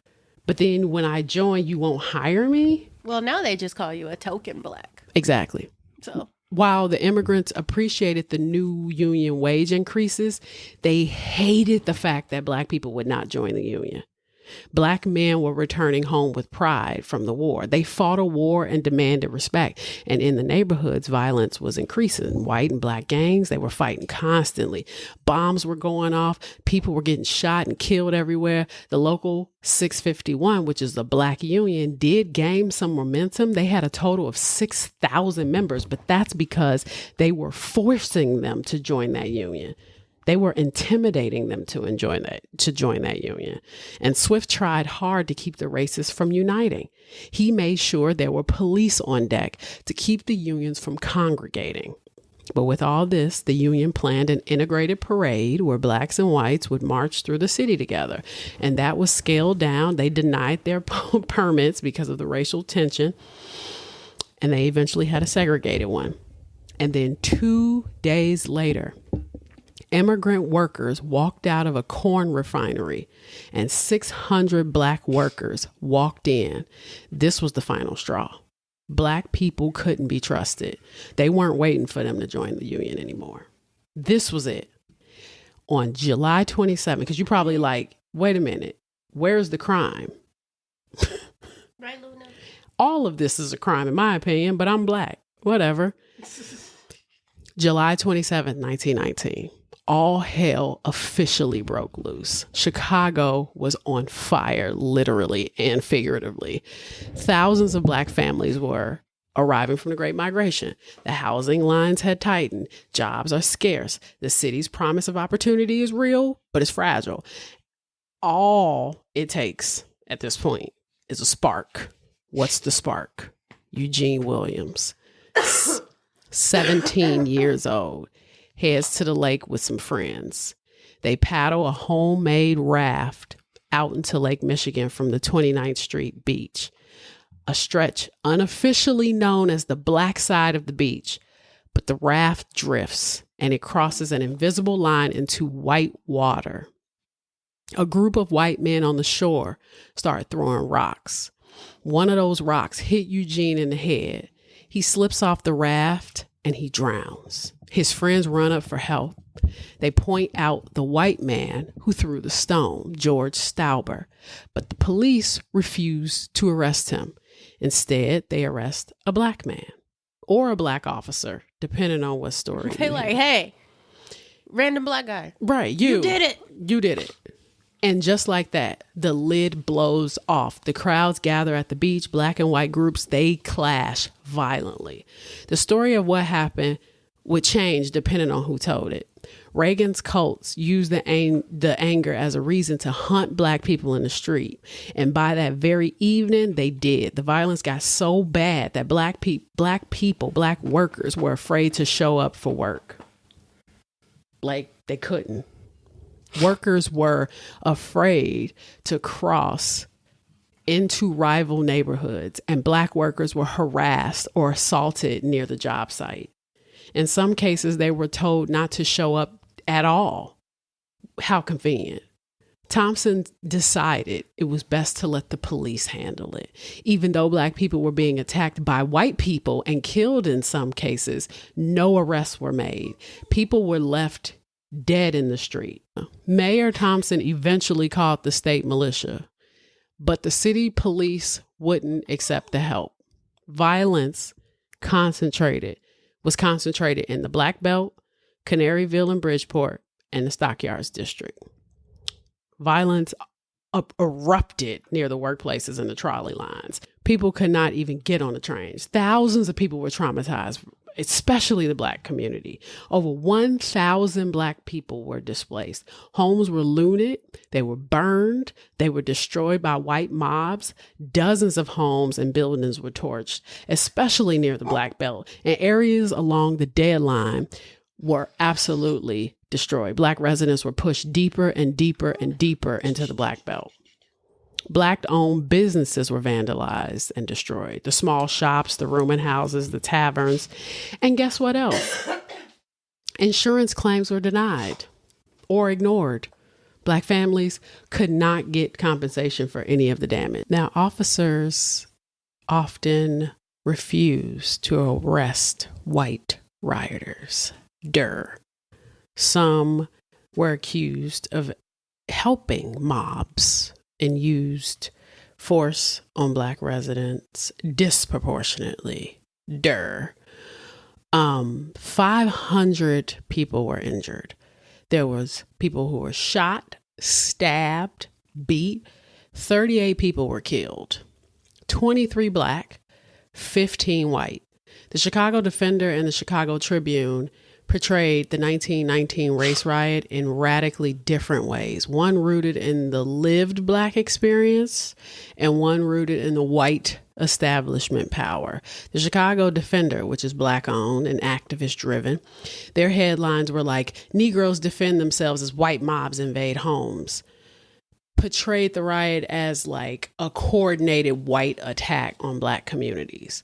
But then when I join, you won't hire me? Well, now they just call you a token Black. Exactly. So while the immigrants appreciated the new union wage increases, they hated the fact that Black people would not join the union. Black men were returning home with pride from the war. They fought a war and demanded respect. And in the neighborhoods, violence was increasing. White and Black gangs, they were fighting constantly. Bombs were going off. People were getting shot and killed everywhere. The local 651, which is the Black union, did gain some momentum. They had a total of 6,000 members, but that's because they were forcing them to join that union. They were intimidating them to join that union. And Swift tried hard to keep the racists from uniting. He made sure there were police on deck to keep the unions from congregating. But with all this, the union planned an integrated parade where Blacks and whites would march through the city together. And that was scaled down. They denied their permits because of the racial tension. And they eventually had a segregated one. And then 2 days later, immigrant workers walked out of a corn refinery and 600 Black workers walked in. This was the final straw. Black people couldn't be trusted. They weren't waiting for them to join the union anymore. This was it. On July 27th, because you're probably like, wait a minute, where's the crime? Right, Luna? All of this is a crime in my opinion, but I'm Black. Whatever. July 27th, 1919. All hell officially broke loose. Chicago was on fire, literally and figuratively. Thousands of Black families were arriving from the Great Migration. The housing lines had tightened. Jobs are scarce. The city's promise of opportunity is real, but it's fragile. All it takes at this point is a spark. What's the spark? Eugene Williams, 17 years old. Heads to the lake with some friends. They paddle a homemade raft out into Lake Michigan from the 29th Street beach, a stretch unofficially known as the Black side of the beach. But the raft drifts and it crosses an invisible line into white water. A group of white men on the shore start throwing rocks. One of those rocks hit Eugene in the head. He slips off the raft and he drowns. His friends run up for help. They point out the white man who threw the stone, George Stauber, but the police refuse to arrest him. Instead, they arrest a Black man or a Black officer, depending on what story. They like, hey, random Black guy. Right, you did it. You did it. And just like that, the lid blows off. The crowds gather at the beach. Black and white groups, they clash violently. The story of what happened would change depending on who told it. Reagan's cults used the anger as a reason to hunt Black people in the street. And by that very evening, they did. The violence got so bad that Black workers were afraid to show up for work. Like, they couldn't. Workers were afraid to cross into rival neighborhoods, and Black workers were harassed or assaulted near the job site. In some cases, they were told not to show up at all. How convenient. Thompson decided it was best to let the police handle it. Even though Black people were being attacked by white people and killed in some cases, no arrests were made. People were left dead in the street. Mayor Thompson eventually called the state militia, but the city police wouldn't accept the help. Violence was concentrated in the Black Belt, Canaryville and Bridgeport, and the Stockyards district. Violence erupted near the workplaces and the trolley lines. People could not even get on the trains. Thousands of people were traumatized especially the Black community. Over 1,000 Black people were displaced. Homes were looted. They were burned. They were destroyed by white mobs. Dozens of homes and buildings were torched, especially near the Black Belt. And areas along the deadline were absolutely destroyed. Black residents were pushed deeper and deeper and deeper into the Black Belt. Black-owned businesses were vandalized and destroyed. The small shops, the rooming houses, the taverns. And guess what else? Insurance claims were denied or ignored. Black families could not get compensation for any of the damage. Now, officers often refused to arrest white rioters. Some were accused of helping mobs and used force on Black residents disproportionately. 500 people were injured. There was people who were shot, stabbed, beat. 38 people were killed. 23 Black, 15 white. The Chicago Defender and the Chicago Tribune portrayed the 1919 race riot in radically different ways. One rooted in the lived Black experience and one rooted in the white establishment power. The Chicago Defender, which is Black owned and activist driven, their headlines were like, Negroes defend themselves as white mobs invade homes. Portrayed the riot as like a coordinated white attack on Black communities.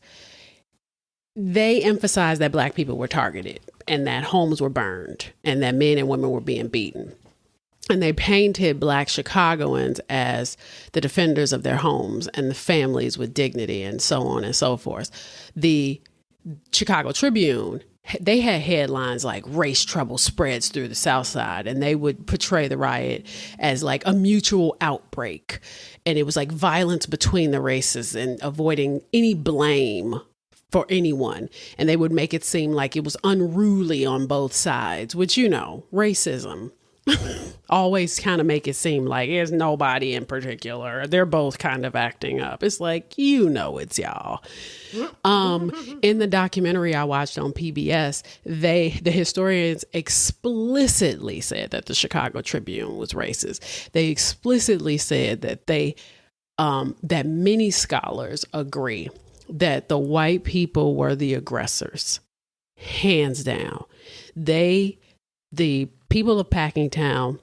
They emphasized that Black people were targeted and that homes were burned and that men and women were being beaten. And they painted Black Chicagoans as the defenders of their homes and the families with dignity and so on and so forth. The Chicago Tribune, they had headlines like race trouble spreads through the South Side, and they would portray the riot as like a mutual outbreak. And it was like violence between the races and avoiding any blame for anyone. And they would make it seem like it was unruly on both sides, which, you know, racism always kind of make it seem like there's nobody in particular. They're both kind of acting up. It's like, you know, it's y'all. In the documentary I watched on PBS, the historians explicitly said that the Chicago Tribune was racist. They explicitly said that that many scholars agree that the white people were the aggressors, hands down. The people of Packingtown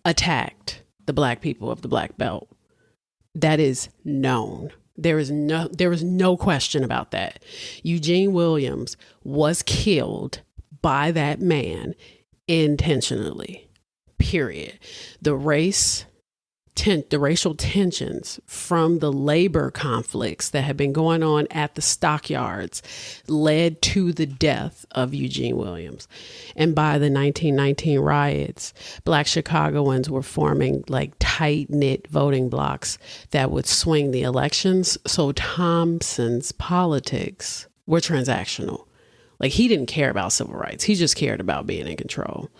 attacked the Black people of the Black Belt. That is known. There is no question about that. Eugene Williams was killed by that man intentionally, period. The racial tensions from the labor conflicts that had been going on at the stockyards led to the death of Eugene Williams. And by the 1919 riots, Black Chicagoans were forming like tight-knit voting blocks that would swing the elections. So Thompson's politics were transactional. Like, he didn't care about civil rights. He just cared about being in control.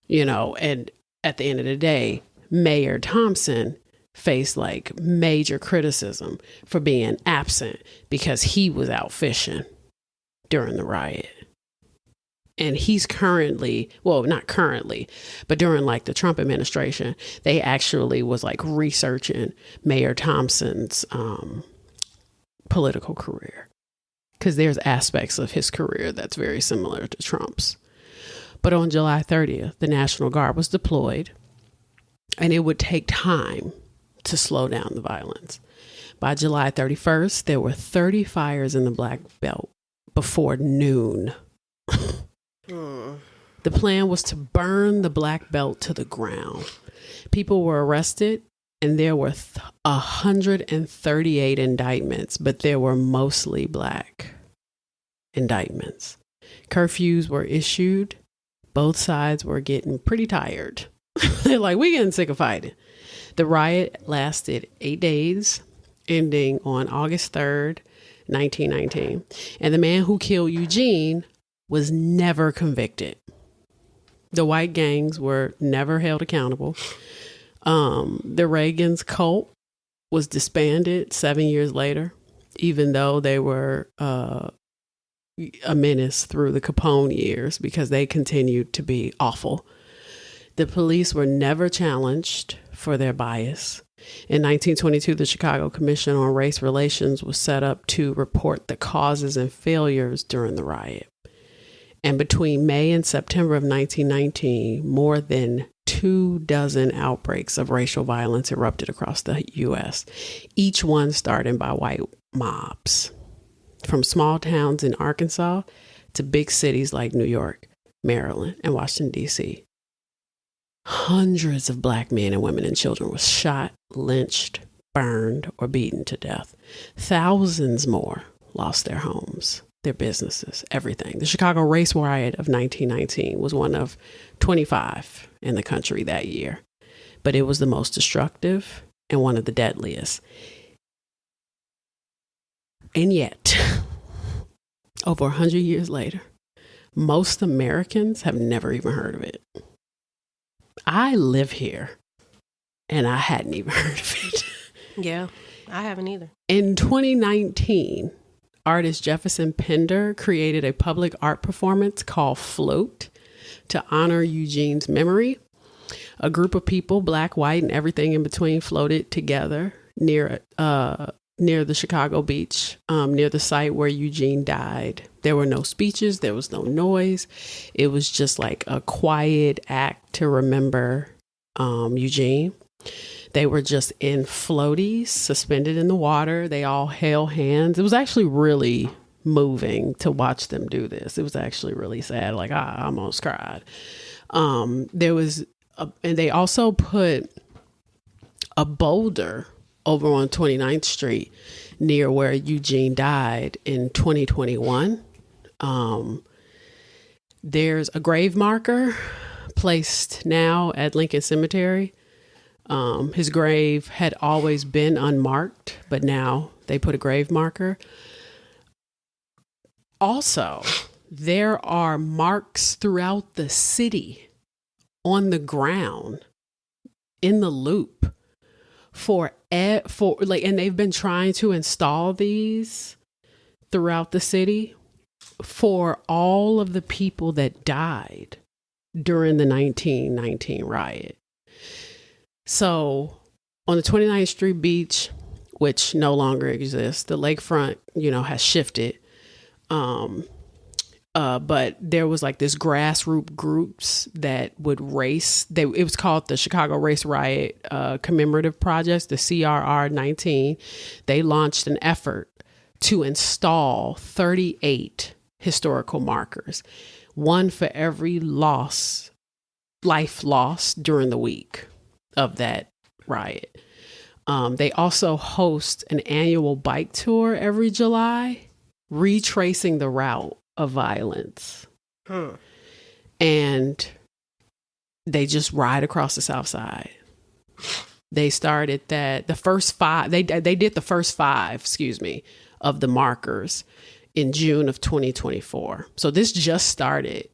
You know, and at the end of the day, Mayor Thompson faced like major criticism for being absent because he was out fishing during the riot. And he's not currently, but during like the Trump administration, they actually was like researching Mayor Thompson's political career, because there's aspects of his career that's very similar to Trump's. But on July 30th, the National Guard was deployed. And it would take time to slow down the violence. By July 31st, there were 30 fires in the Black Belt before noon. The plan was to burn the Black Belt to the ground. People were arrested, and there were 138 indictments, but there were mostly Black indictments. Curfews were issued. Both sides were getting pretty tired. They're like, we're getting sick of fighting. The riot lasted 8 days, ending on August 3rd, 1919. And the man who killed Eugene was never convicted. The white gangs were never held accountable. The Reagan's cult was disbanded 7 years later, even though they were a menace through the Capone years because they continued to be awful. The police were never challenged for their bias. In 1922, the Chicago Commission on Race Relations was set up to report the causes and failures during the riot. And between May and September of 1919, more than 24 outbreaks of racial violence erupted across the U.S., each one started by white mobs. From small towns in Arkansas to big cities like New York, Maryland, and Washington, D.C. Hundreds of black men and women and children were shot, lynched, burned, or beaten to death. Thousands more lost their homes, their businesses, everything. The Chicago Race Riot of 1919 was one of 25 in the country that year, but it was the most destructive and one of the deadliest. And yet, over 100 years later, most Americans have never even heard of it. I live here, and I hadn't even heard of it. Yeah, I haven't either. In 2019, artist Jefferson Pender created a public art performance called Float to honor Eugene's memory. A group of people, black, white, and everything in between, floated together near the Chicago beach, near the site where Eugene died. There were no speeches. There was no noise. It was just like a quiet act to remember Eugene. They were just in floaties, suspended in the water. They all held hands. It was actually really moving to watch them do this. It was actually really sad. Like, I almost cried. And they also put a boulder over on 29th Street near where Eugene died in 2021. There's a grave marker placed now at Lincoln Cemetery. His grave had always been unmarked, but now they put a grave marker. Also, there are marks throughout the city on the ground in the loop and they've been trying to install these throughout the city for all of the people that died during the 1919 riot. So on the 29th Street beach, which no longer exists, the lakefront, has shifted. But there was like this grassroots groups that would race. It was called the Chicago Race Riot Commemorative Project, the CRR-19. They launched an effort to install 38 historical markers, one for every life lost during the week of that riot. They also host an annual bike tour every July, retracing the route of violence. And they just ride across the South Side. They started the first five of the markers in June of 2024. So this just started.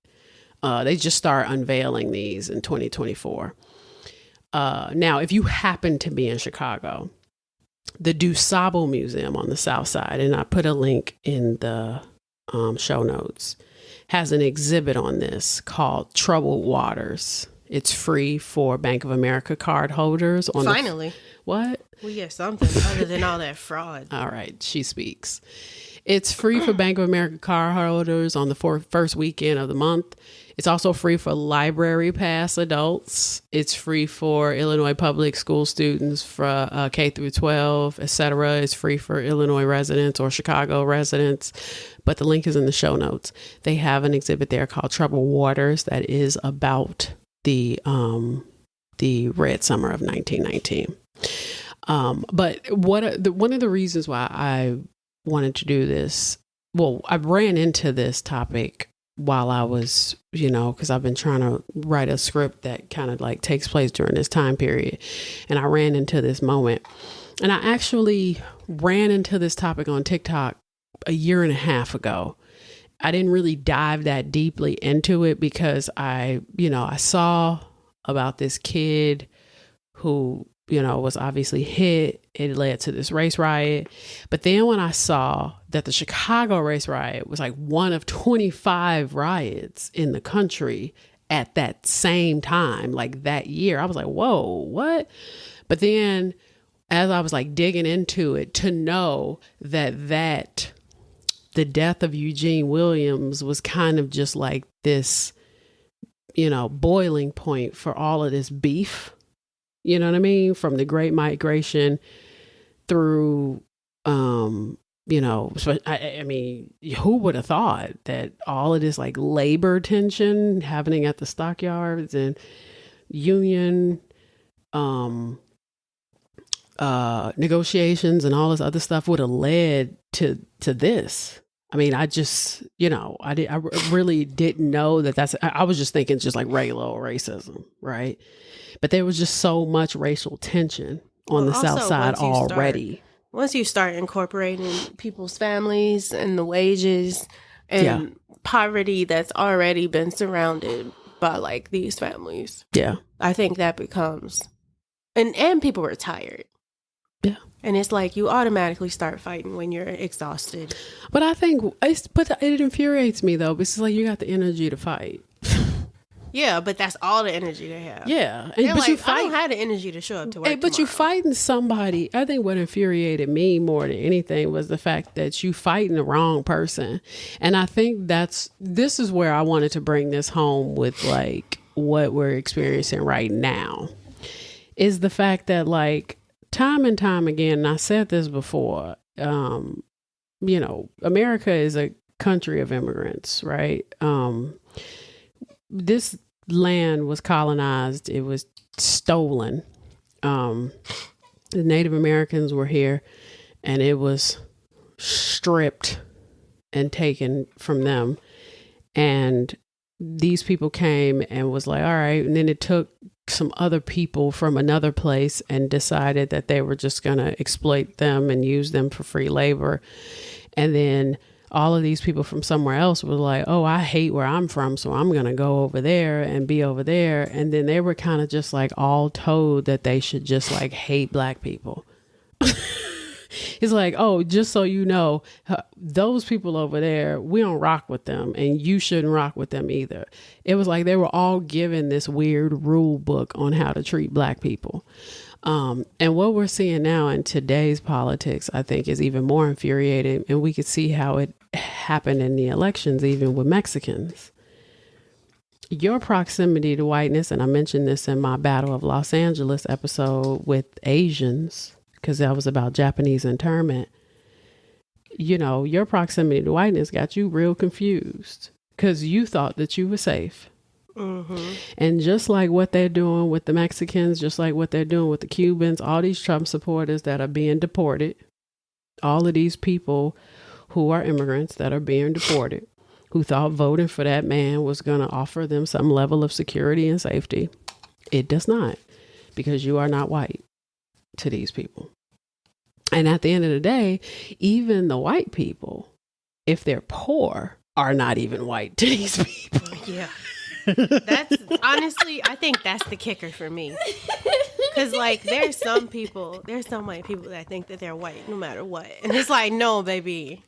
They just start unveiling these in 2024. Now, if you happen to be in Chicago, the DuSable Museum on the South Side, and I put a link in the show notes, has an exhibit on this called Troubled Waters. It's free for Bank of America card holders. Finally. What? We get something other than all that fraud. All right, she speaks. It's free for Bank of America card holders on the first weekend of the month. It's also free for Library Pass adults. It's free for Illinois public school students for K through 12, etc. It's free for Illinois residents or Chicago residents. But the link is in the show notes. They have an exhibit there called Troubled Waters that is about the Red Summer of 1919. But one of the reasons why I wanted to do this, well, I ran into this topic while I was, because I've been trying to write a script that kind of like takes place during this time period. And I ran into this moment. And I actually ran into this topic on TikTok a year and a half ago. I didn't really dive that deeply into it because I saw about this kid who was obviously hit. It led to this race riot. But then when I saw that the Chicago race riot was like one of 25 riots in the country at that same time, like that year, I was like, whoa, what? But then as I was like digging into it, to know that the death of Eugene Williams was kind of just like this, boiling point for all of this beef. You know what I mean? From the Great Migration through, so I mean, who would have thought that all of this like labor tension happening at the stockyards and union negotiations and all this other stuff would have led to this? I mean, I just, I really didn't know that I was just thinking just like regular old racism, right? But there was just so much racial tension on the South Side already. Once you start incorporating people's families and the wages and poverty that's already been surrounded by like these families. Yeah. I think that becomes, and people were tired. Yeah. And it's like you automatically start fighting when you're exhausted. But I think it infuriates me though, because it's like you got the energy to fight. Yeah, but that's all the energy they have. Yeah. But like, I don't have the energy to show up to work but you fighting somebody. I think what infuriated me more than anything was the fact that you fighting the wrong person. And I think this is where I wanted to bring this home with like what we're experiencing right now, is the fact that like time and time again, and I said this before, America is a country of immigrants, right? This land was colonized. It was stolen. The Native Americans were here and it was stripped and taken from them. And these people came and was like, all right. And then it took some other people from another place and decided that they were just going to exploit them and use them for free labor. And then all of these people from somewhere else were like, oh, I hate where I'm from, so I'm going to go over there and be over there. And then they were kind of just like all told that they should just like hate Black people. It's like, oh, just so you know, those people over there, we don't rock with them and you shouldn't rock with them either. It was like they were all given this weird rule book on how to treat Black people. And what we're seeing now in today's politics, I think, is even more infuriating. And we could see how it happened in the elections, even with Mexicans. Your proximity to whiteness, and I mentioned this in my Battle of Los Angeles episode with Asians, because that was about Japanese internment. Your proximity to whiteness got you real confused because you thought that you were safe. Mm-hmm. And just like what they're doing with the Mexicans, just like what they're doing with the Cubans, all these Trump supporters that are being deported, all of these people who are immigrants that are being deported, who thought voting for that man was going to offer them some level of security and safety. It does not, because you are not white to these people. And at the end of the day, even the white people, if they're poor, are not even white to these people. Yeah. That's honestly, I think that's the kicker for me. Because like there's so many people that think that they're white no matter what. And it's like, no, baby,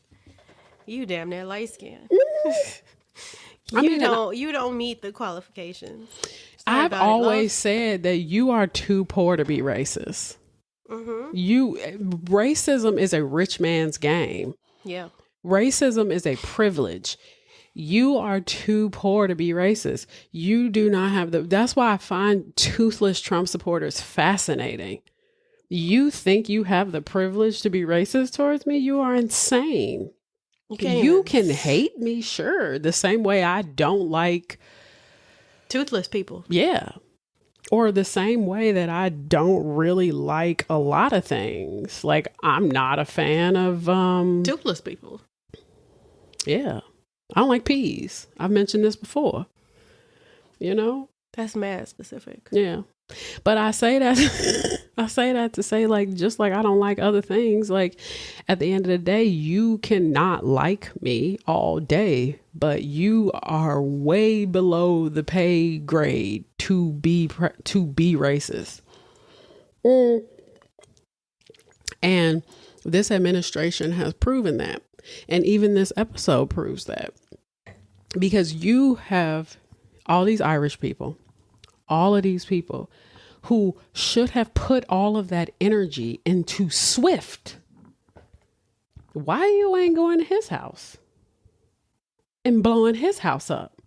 you damn near light skinned. You don't meet the qualifications. I've always said that you are too poor to be racist. Mm-hmm. Racism is a rich man's game. Yeah. Racism is a privilege. You are too poor to be racist. You do not have that's why I find toothless Trump supporters fascinating. You think you have the privilege to be racist towards me? You are insane. You can hate me, sure. The same way I don't like toothless people. Yeah. Or the same way that I don't really like a lot of things. Like I'm not a fan of toothless people. Yeah. I don't like peas. I've mentioned this before. That's mad specific. Yeah. But I say that to say like, just like I don't like other things, like at the end of the day, you cannot like me all day, but you are way below the pay grade to be racist. And this administration has proven that. And even this episode proves that. Because you have all these Irish people, all of these people who should have put all of that energy into Swift. Why you ain't going to his house and blowing his house up?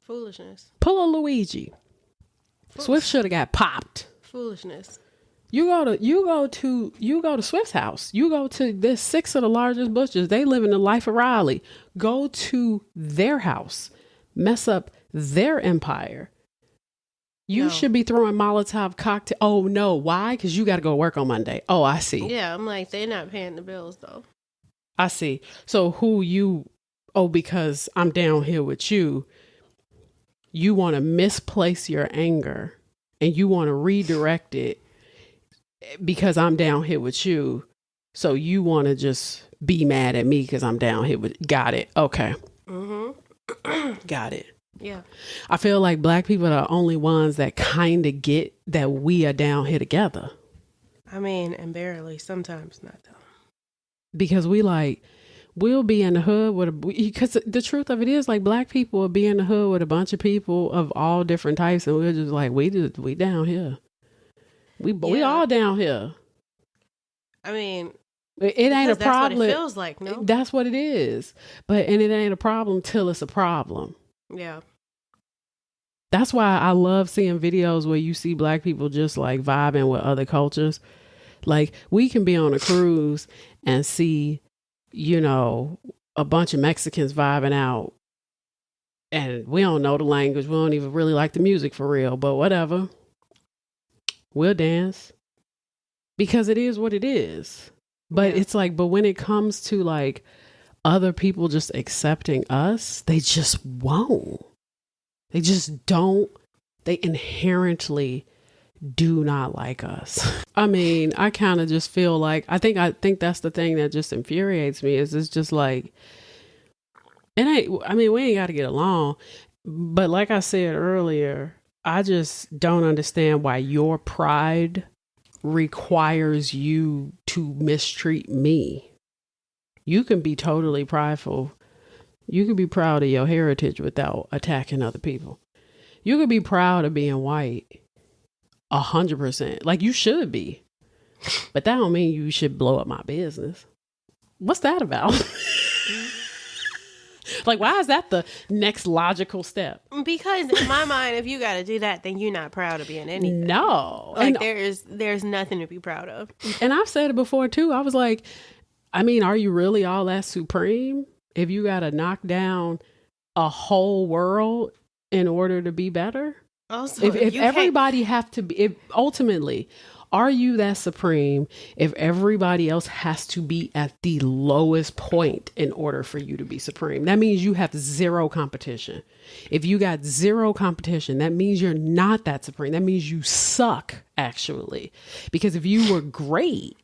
Foolishness. Pull a Luigi. Swift should have got popped. Foolishness. You go to Swift's house. You go to there's 6 of the largest butchers. They live in the life of Riley. Go to their house. Mess up their empire. You should be throwing Molotov cocktail. Oh no, why? Because you got to go work on Monday. Oh, I see. Yeah, I'm like, they're not paying the bills though. I see. So because I'm down here with you, you want to misplace your anger and you want to redirect it because I'm down here with you. So you want to just be mad at me because I'm down here with, got it. Okay. Got it. Yeah. I feel like Black people are the only ones that kind of get that we are down here together. I mean, and barely, sometimes not though. Because we'll be in the hood because the truth of it is like Black people will be in the hood with a bunch of people of all different types. And we're just like, we down here. We all down here. I mean, it ain't a problem. That's what it feels like, no? That's what it is. And it ain't a problem till it's a problem. Yeah. That's why I love seeing videos where you see Black people just like vibing with other cultures. Like we can be on a cruise and see, a bunch of Mexicans vibing out and we don't know the language. We don't even really like the music for real, but whatever. We'll dance because it is what it is. But it's like, but when it comes to like other people just accepting us, they just won't. They just don't. They inherently do not like us. I mean, I kind of just feel like, I think that's the thing that just infuriates me is it's just like, we ain't got to get along. But like I said earlier, I just don't understand why your pride requires you to mistreat me. You can be totally prideful. You can be proud of your heritage without attacking other people. You can be proud of being white 100%. Like you should be. But that don't mean you should blow up my business. What's that about? Like, why is that the next logical step? Because in my mind, if you got to do that, then you're not proud of being anything. No. Like there's nothing to be proud of. And I've said it before too. I was like, I mean, are you really all that supreme? If you got to knock down a whole world in order to be better? Also, if everybody have to be, ultimately, are you that supreme if everybody else has to be at the lowest point in order for you to be supreme? That means you have zero competition. If you got zero competition, that means you're not that supreme. That means you suck, actually. Because if you were great,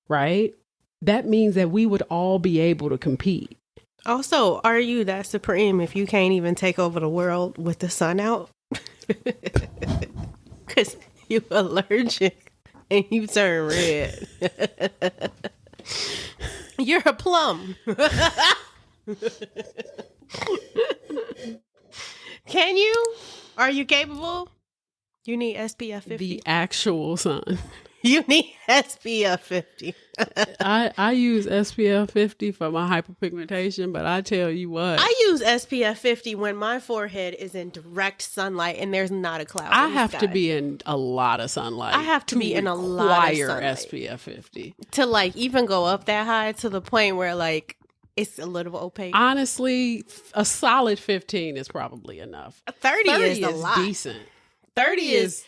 right, that means that we would all be able to compete. Also, are you that supreme if you can't even take over the world with the sun out? Because you're allergic. And you turn red. You're a plum. Can you? Are you capable? You need SPF 50. The actual sun. You need SPF 50. I use SPF 50 for my hyperpigmentation, but I tell you what. I use SPF 50 when my forehead is in direct sunlight and there's not a cloud. I have to be in a lot of sunlight. I have to be in a lot of sunlight. SPF 50. To like even go up that high to the point where like it's a little opaque. Honestly, a solid 15 is probably enough. 30 is a lot. Decent. 30 is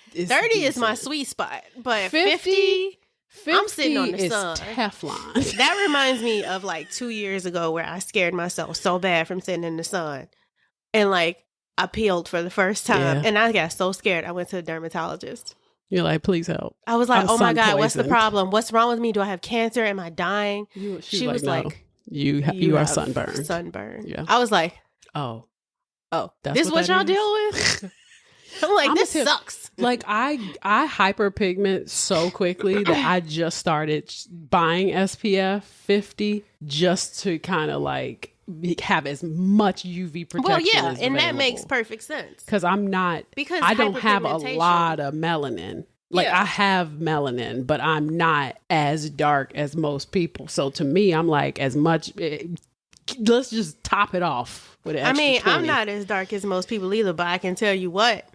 my sweet spot, but 50 I'm sitting on the sun. Teflon. That reminds me of like 2 years ago where I scared myself so bad from sitting in the sun, and like I peeled for the first time, and I got so scared I went to a dermatologist. You're like, please help. I was like, oh my God, what's the problem? What's wrong with me? Do I have cancer? Am I dying? She was like, you are sunburned. Sunburned. Yeah. I was like, oh, this is what y'all deal with? I'm like, this sucks. Like I hyperpigment so quickly that I just started buying SPF 50 just to kind of like have as much UV protection. Well, yeah, as and available. that makes perfect sense. Because I'm not, because I don't have a lot of melanin. Like I have melanin, but I'm not as dark as most people. So to me, I'm like as much. Let's just top it off with an extra 20. I'm not as dark as most people either, but I can tell you what,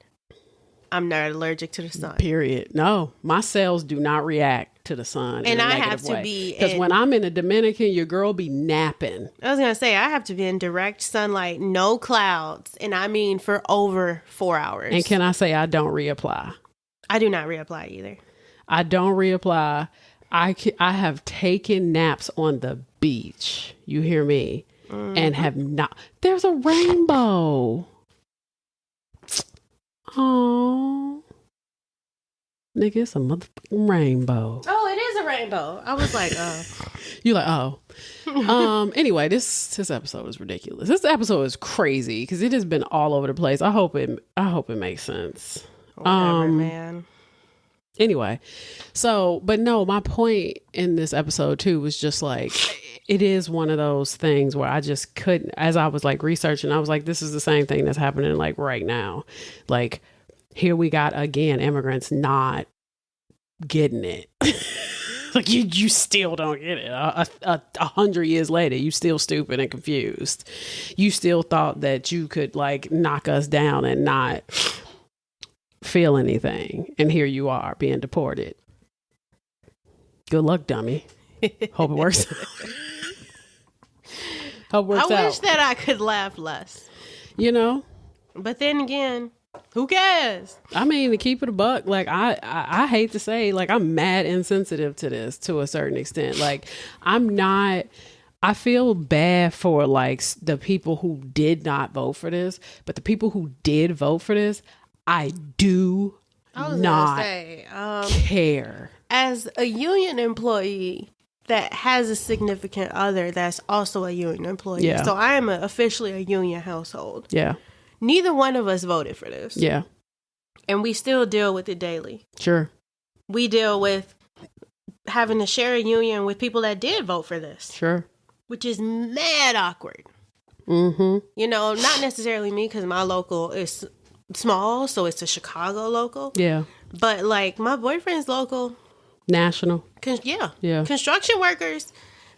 I'm not allergic to the sun. Period. No, my cells do not react to the sun. And I have to be because when I'm in the Dominican, your girl be napping. I was gonna say I have to be in direct sunlight, no clouds, and I mean for over 4 hours. And can I say I don't reapply? I do not reapply either. I don't reapply. I have taken naps on the beach. You hear me? And have not. There's a rainbow. Oh, nigga, it's a motherfucking rainbow. Oh, it is a rainbow. I was like, oh. You like, oh. Anyway, this episode is ridiculous. This episode is crazy because it has been all over the place. I hope it makes sense. Whatever, man. Anyway, so, but no, my point in this episode too was just like, it is one of those things where I just couldn't, as I was like researching, I was like, this is the same thing that's happening like right now. Like here we got again, immigrants not getting it. Like you still don't get it. 100 years later, you still stupid and confused. You still thought that you could like knock us down and not feel anything, and here you are being deported. Good luck, dummy. Hope it works. Hope it works out. I wish that I could laugh less, you know, but then again, who cares? I mean, to keep it a buck, like I hate to say, like I'm mad insensitive to this to a certain extent. Like I feel bad for like the people who did not vote for this, but the people who did vote for this, I do not care. As a union employee that has a significant other that's also a union employee. Yeah. So I am officially a union household. Yeah. Neither one of us voted for this. Yeah. And we still deal with it daily. Sure. We deal with having to share a union with people that did vote for this. Sure. Which is mad awkward. Mm-hmm. You know, not necessarily me because my local is small, so it's a Chicago local. Yeah. But like my boyfriend's local. National. Yeah. Construction workers,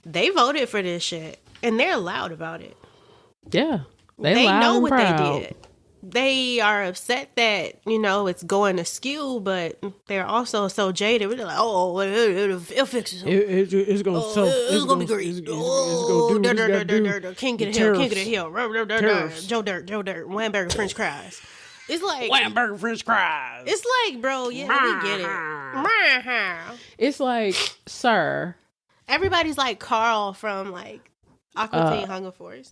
they voted for this shit and they're loud about it. Yeah. They know what proud. They did. They are upset that, you know, it's going askew, but they're also so jaded. They're like, oh, it'll fix it. It's going to it's going to be great. King of the hill. Joe Dirt. Whamburger French fries. It's like Whamburger French fries. It's like, bro, yeah, we get it. It's like, sir. Everybody's like Carl from like Aqua Teen Hunger Force.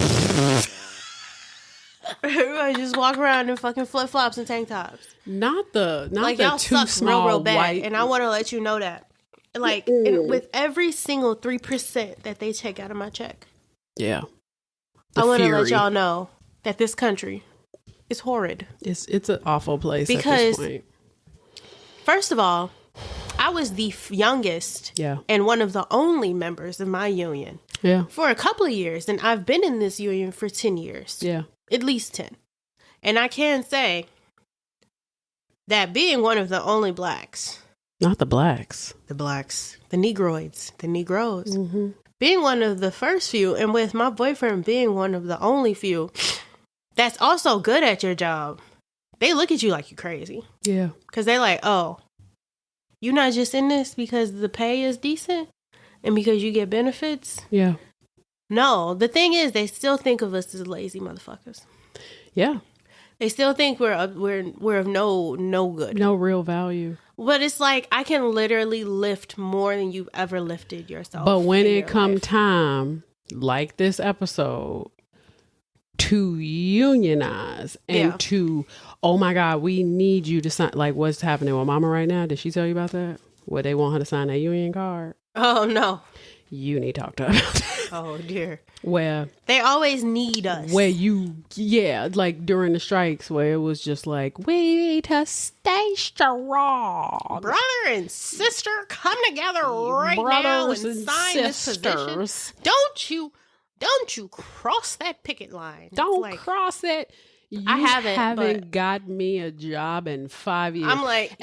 Everybody just walk around in fucking flip flops and tank tops. Not the y'all too suck small real bad, white. and I want to let you know that. Like with every single 3% that they take out of my check. Yeah. I want to let y'all know that this country is horrid. It's an awful place because, at this point. First of all, I was the youngest and one of the only members of my union for a couple of years. And I've been in this union for 10 years. Yeah. At least 10. And I can say that being one of the only blacks. Not the blacks. The blacks. The negroids. The Negroes. Mm-hmm. Being one of the first few, and with my boyfriend being one of the only few that's also good at your job, they look at you like you're crazy. Yeah. Because they're like, oh, you're not just in this because the pay is decent and because you get benefits? Yeah. No, the thing is, they still think of us as lazy motherfuckers. Yeah. They still think we're of no good. No real value. But it's like, I can literally lift more than you've ever lifted yourself. But when it come time, like this episode, to unionize and to, oh my God, we need you to sign. Like what's happening with Mama right now? Did she tell you about that? Where they want her to sign that union card? Oh, no. You need to talk to her about that. Oh dear. Where they always need us. Like during the strikes where it was just like, we need to stay strong. Brother and sister, come together now and sign this position. Don't you cross that picket line. Don't cross it. I haven't got me a job in 5 years. I'm like,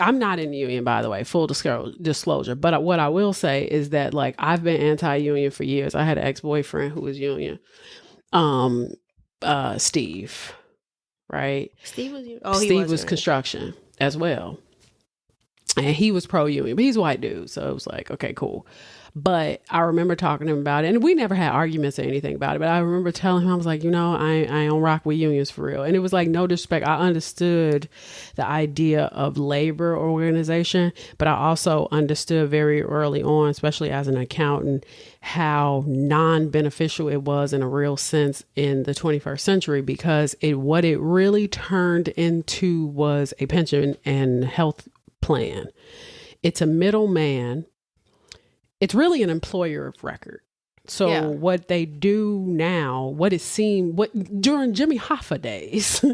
I'm not in the union, by the way, full disclosure. But what I will say is that, like, I've been anti-union for years. I had an ex-boyfriend who was union. Steve, right? Steve was union. Steve was construction as well. And he was pro-union, but he's a white dude. So it was like, okay, cool. But I remember talking to him about it, and we never had arguments or anything about it. But I remember telling him, I was like, I don't rock with unions for real. And it was like, no disrespect. I understood the idea of labor organization, but I also understood very early on, especially as an accountant, how non-beneficial it was in a real sense in the 21st century, because what it really turned into was a pension and health plan. It's a middleman. It's really an employer of record. So what they do now, during Jimmy Hoffa days,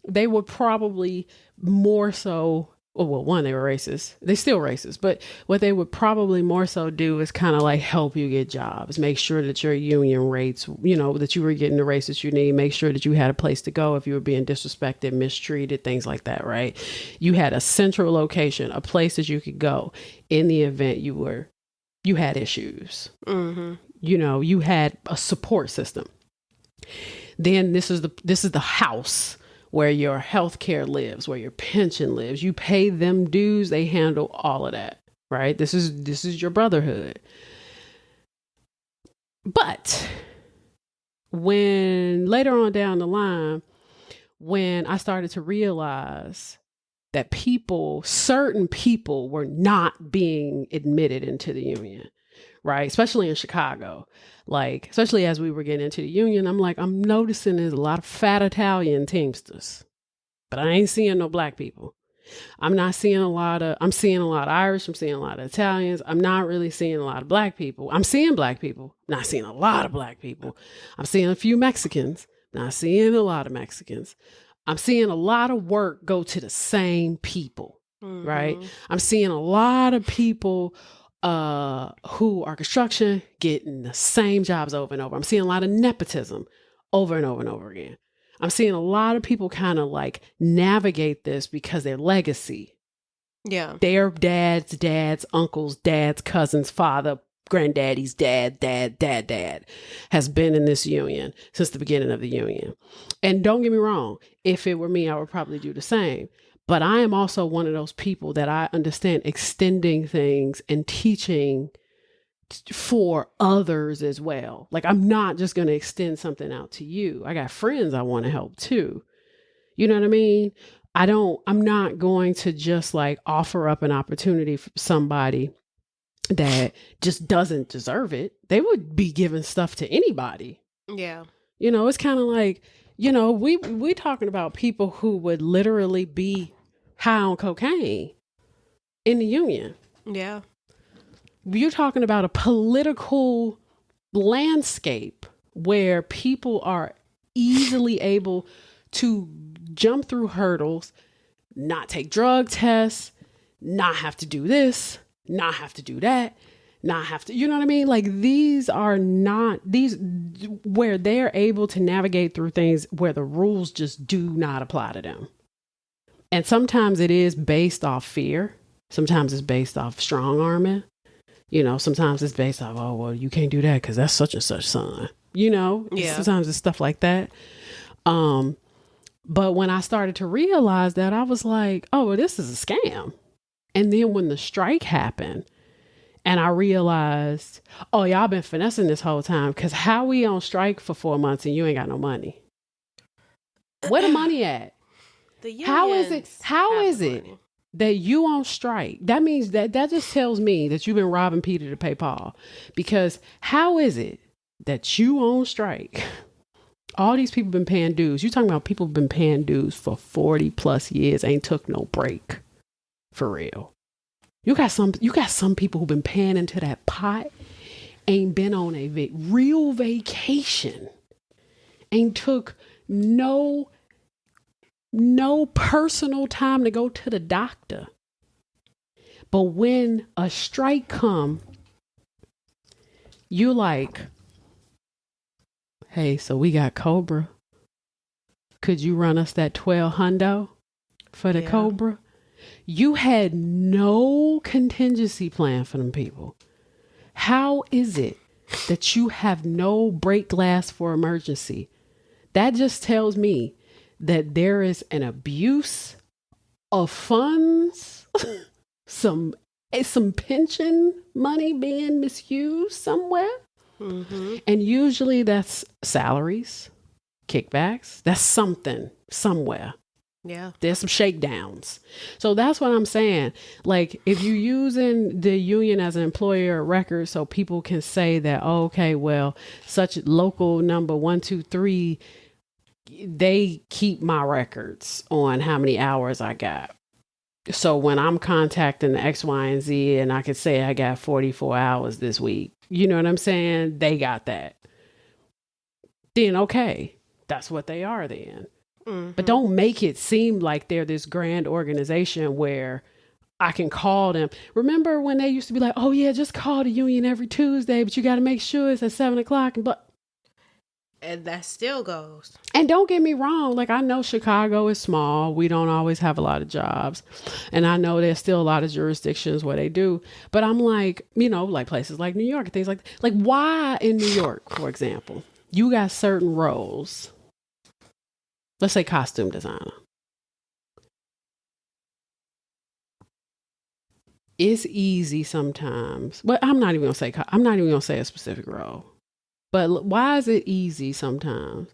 they would probably more so, one, they were racist. They still racist, but what they would probably more so do is kind of like help you get jobs, make sure that your union rates, that you were getting the rates that you need, make sure that you had a place to go if you were being disrespected, mistreated, things like that, right? You had a central location, a place that you could go in the event you had issues. Mm-hmm. You had a support system. Then this is the house where your health care lives, where your pension lives. You pay them dues, they handle all of that, right? This is your brotherhood. But when later on down the line, when I started to realize that certain people were not being admitted into the union, right? Especially in Chicago, like, especially as we were getting into the union, I'm noticing there's a lot of fat Italian Teamsters, but I ain't seeing no black people. I'm seeing a lot of Irish. I'm seeing a lot of Italians. I'm not really seeing a lot of black people. I'm seeing black people, not seeing a lot of black people. I'm seeing a few Mexicans, not seeing a lot of Mexicans. I'm seeing a lot of work go to the same people, right? I'm seeing a lot of people who are construction getting the same jobs over and over. I'm seeing a lot of nepotism over and over and over again. I'm seeing a lot of people kind of like navigate this because their legacy. Yeah. Their dad's uncles, dad's cousins, father, granddaddy's dad has been in this union since the beginning of the union. And don't get me wrong, if it were me, I would probably do the same. But I am also one of those people that I understand extending things and teaching for others as well. Like, I'm not just going to extend something out to you. I got friends I want to help too. You know what I mean? I'm not going to just like offer up an opportunity for somebody that just doesn't deserve it. They would be giving stuff to anybody. Yeah. It's kind of like, we talking about people who would literally be high on cocaine in the union. Yeah. You're talking about a political landscape where people are easily able to jump through hurdles, not take drug tests, not have to do this, not have to do that, not have to, you know what I mean? Like, these are not these where they're able to navigate through things where the rules just do not apply to them. And sometimes it is based off fear. Sometimes it's based off strong arming. Sometimes it's based off, oh, well, you can't do that because that's such and such son. Yeah. Sometimes it's stuff like that. But when I started to realize that, I was like, oh, well, this is a scam. And then when the strike happened and I realized, oh, y'all been finessing this whole time, because how we on strike for 4 months and you ain't got no money? Where the money at? How is it that you on strike? That means that just tells me that you've been robbing Peter to pay Paul. Because how is it that you on strike? All these people been paying dues. You're talking about people been paying dues for 40 plus years, ain't took no break. For real. You got some people who've been paying into that pot ain't been on a real vacation, ain't took no personal time to go to the doctor. But when a strike come, you like, hey, so we got Cobra. Could you run us that 12 hundo for the Cobra? You had no contingency plan for them people. How is it that you have no break glass for emergency? That just tells me that there is an abuse of funds, some pension money being misused somewhere. Mm-hmm. And usually that's salaries, kickbacks. That's something somewhere. Yeah. There's some shakedowns. So that's what I'm saying. Like, if you're using the union as an employer record so people can say that, oh, okay, well, such local number 1, 2, 3, they keep my records on how many hours I got. So when I'm contacting the X, Y, and Z and I could say I got 44 hours this week, you know what I'm saying? They got that. Then, okay, that's what they are then. Mm-hmm. But don't make it seem like they're this grand organization where I can call them. Remember when they used to be like, oh yeah, just call the union every Tuesday, but you got to make sure it's at 7:00. And that still goes. And don't get me wrong. Like, I know Chicago is small. We don't always have a lot of jobs. And I know there's still a lot of jurisdictions where they do. But I'm like, you know, like places like New York and things like why in New York, for example, you got certain roles. Let's say costume designer. It's easy sometimes. But I'm not even gonna say a specific role. But why is it easy sometimes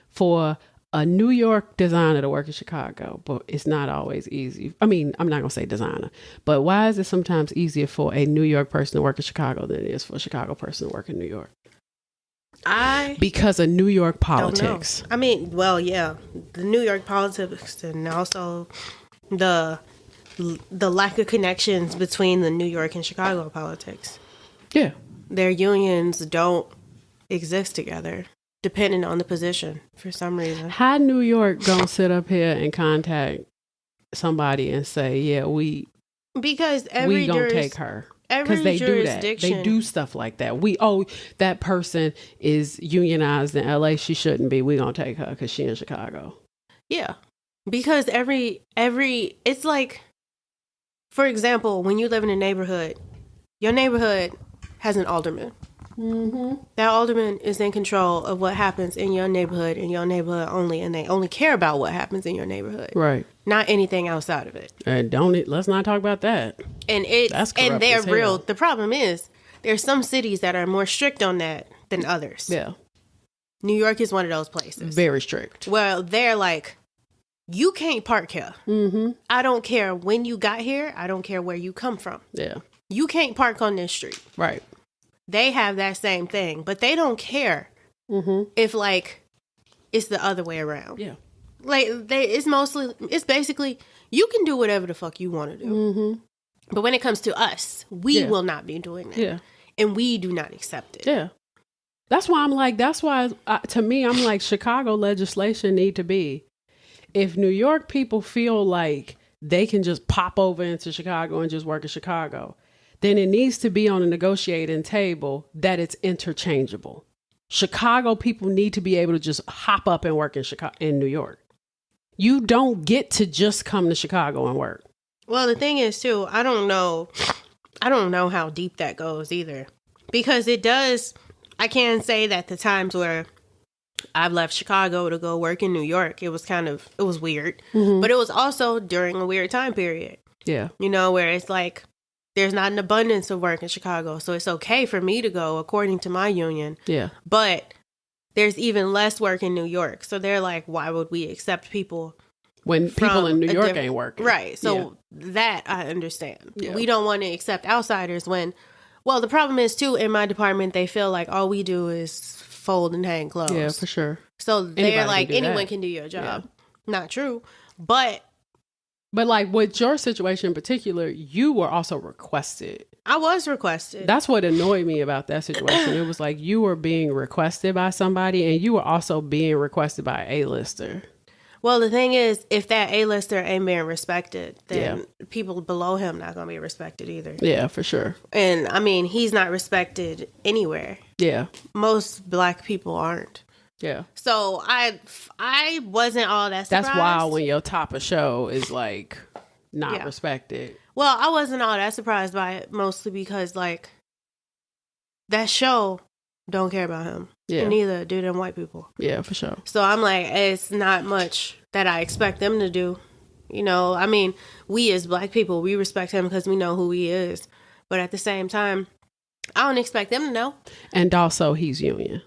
for a New York designer to work in Chicago? But it's not always easy. I mean, I'm not gonna say designer, but why is it sometimes easier for a New York person to work in Chicago than it is for a Chicago person to work in New York? Because of New York politics. I mean, well, yeah, the New York politics, and also the lack of connections between the New York and Chicago politics. Yeah, their unions don't exist together, depending on the position for some reason. How New York gonna sit up here and contact somebody and say, yeah, we gonna take her? Because they do that. They do stuff like that. That person is unionized in LA. She shouldn't be. We gonna take her because she in Chicago. Yeah, because every it's like, for example, when you live in a neighborhood, your neighborhood has an alderman. Mm-hmm. That alderman is in control of what happens in your neighborhood only, and they only care about what happens in your neighborhood, right? Not anything outside of it. And let's not talk about that. And they're real. The problem is there's some cities that are more strict on that than others. Yeah, New York is one of those places. Very strict. Well, they're like, you can't park here. Mm-hmm. I don't care when you got here. I don't care where you come from. Yeah, you can't park on this street. Right. They have that same thing, but they don't care if it's the other way around. Yeah. It's basically, you can do whatever the fuck you want to do. Mm-hmm. But when it comes to us, we will not be doing that. Yeah. And we do not accept it. Yeah. That's why to me, I'm like, Chicago legislation need to be, if New York people feel like they can just pop over into Chicago and just work in Chicago, then it needs to be on a negotiating table that it's interchangeable. Chicago people need to be able to just hop up and work in New York. You don't get to just come to Chicago and work. Well, the thing is too, I don't know how deep that goes either, because it does. I can say that the times where I've left Chicago to go work in New York, it was weird, but it was also during a weird time period. Yeah, where it's like, there's not an abundance of work in Chicago, so it's okay for me to go according to my union. Yeah. But there's even less work in New York. So they're like, why would we accept people when people in New York ain't working? Right. So that I understand. Yeah. We don't want to accept outsiders the problem is too, in my department, they feel like all we do is fold and hang clothes. Yeah, for sure. So they're like, anyone can do your job. Yeah. Not true. But But like with your situation in particular, you were also requested. I was requested. That's what annoyed me about that situation. It was like you were being requested by somebody and you were also being requested by an A-lister. Well, the thing is, if that A-lister ain't being respected, then people below him not going to be respected either. Yeah, for sure. And I mean, he's not respected anywhere. Yeah. Most black people aren't. Yeah. So I wasn't all that surprised. That's wild when your top of show is like not respected. Well, I wasn't all that surprised by it, mostly because like that show don't care about him. Yeah. And neither do them white people. Yeah, for sure. So I'm like, it's not much that I expect them to do. You know, I mean, we as black people, we respect him because we know who he is. But at the same time, I don't expect them to know. And also, he's union.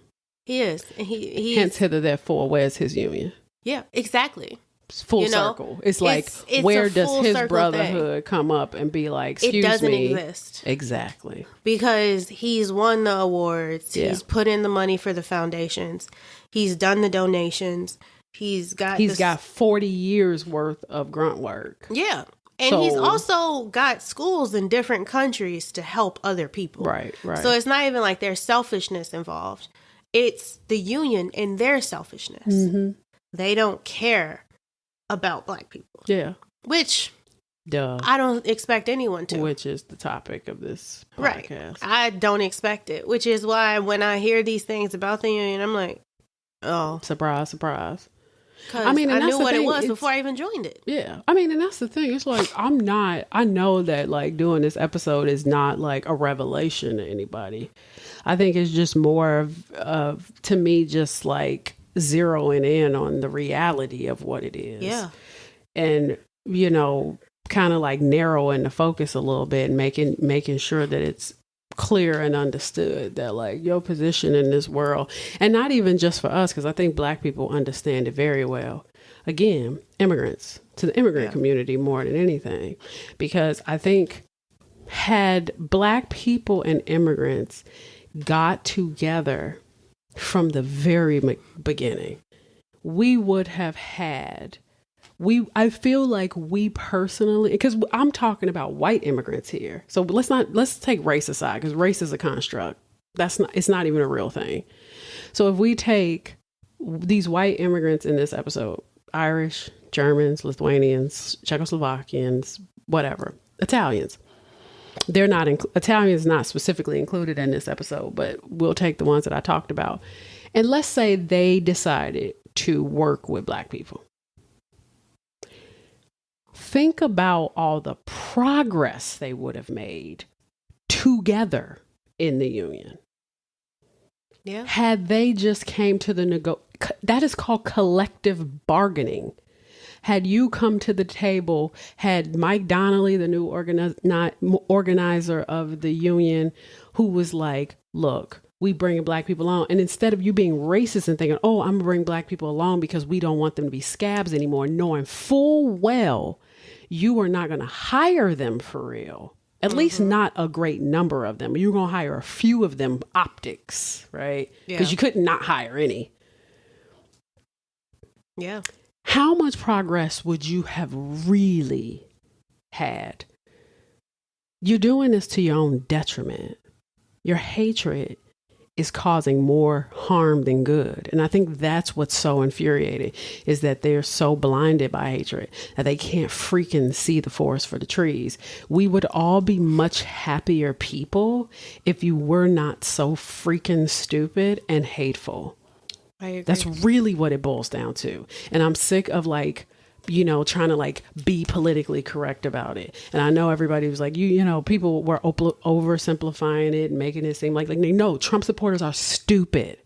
He is. And he hence, hither, therefore, where's his union? Yeah, exactly. It's full circle. It's like, it's where does his brotherhood come up and be like, excuse me? It doesn't exist. Exactly. Because he's won the awards. Yeah. He's put in the money for the foundations. He's done the donations. He's got 40 years worth of grunt work. Yeah. And he's also got schools in different countries to help other people. Right. So it's not even like there's selfishness involved. It's the union and their selfishness. Mm-hmm. They don't care about black people. Yeah. Which I don't expect anyone to. Which is the topic of this podcast. Right. I don't expect it. Which is why when I hear these things about the union, I'm like, oh. Surprise, surprise. I mean, I knew what it was before I even joined it. Yeah. I mean, and that's the thing. It's like, I know that like doing this episode is not like a revelation to anybody. I think it's just more of to me, just like zeroing in on the reality of what it is. Yeah. And, you know, kind of like narrowing the focus a little bit and making sure that it's clear and understood that like your position in this world, and not even just for us, because I think black people understand it very well. Again, immigrants, to the immigrant community more than anything, because I think had black people and immigrants got together from the very beginning, we would have had, I feel like we personally, because I'm talking about white immigrants here. So let's take race aside, because race is a construct. It's not even a real thing. So if we take these white immigrants in this episode, Irish, Germans, Lithuanians, Czechoslovakians, whatever, Italians, Italians not specifically included in this episode, but we'll take the ones that I talked about. And let's say they decided to work with black people. Think about all the progress they would have made together in the union. Yeah. Had they just came to that is called collective bargaining. Had you come to the table, had Mike Donnelly, the new organizer of the union, who was like, look, we bringing black people on. And instead of you being racist and thinking, oh, I'm going to bring black people along because we don't want them to be scabs anymore, knowing full well you are not going to hire them for real. At least not a great number of them. You're going to hire a few of them optics, right? Because you couldn't not hire any. Yeah. How much progress would you have really had? You're doing this to your own detriment. Your hatred is causing more harm than good. And I think that's what's so infuriating, is that they're so blinded by hatred that they can't freaking see the forest for the trees. We would all be much happier people if you were not so freaking stupid and hateful. I agree. That's really what it boils down to. And I'm sick of like, you know, trying to like be politically correct about it. And I know everybody was like, you know, people were oversimplifying it and making it seem like no, Trump supporters are stupid.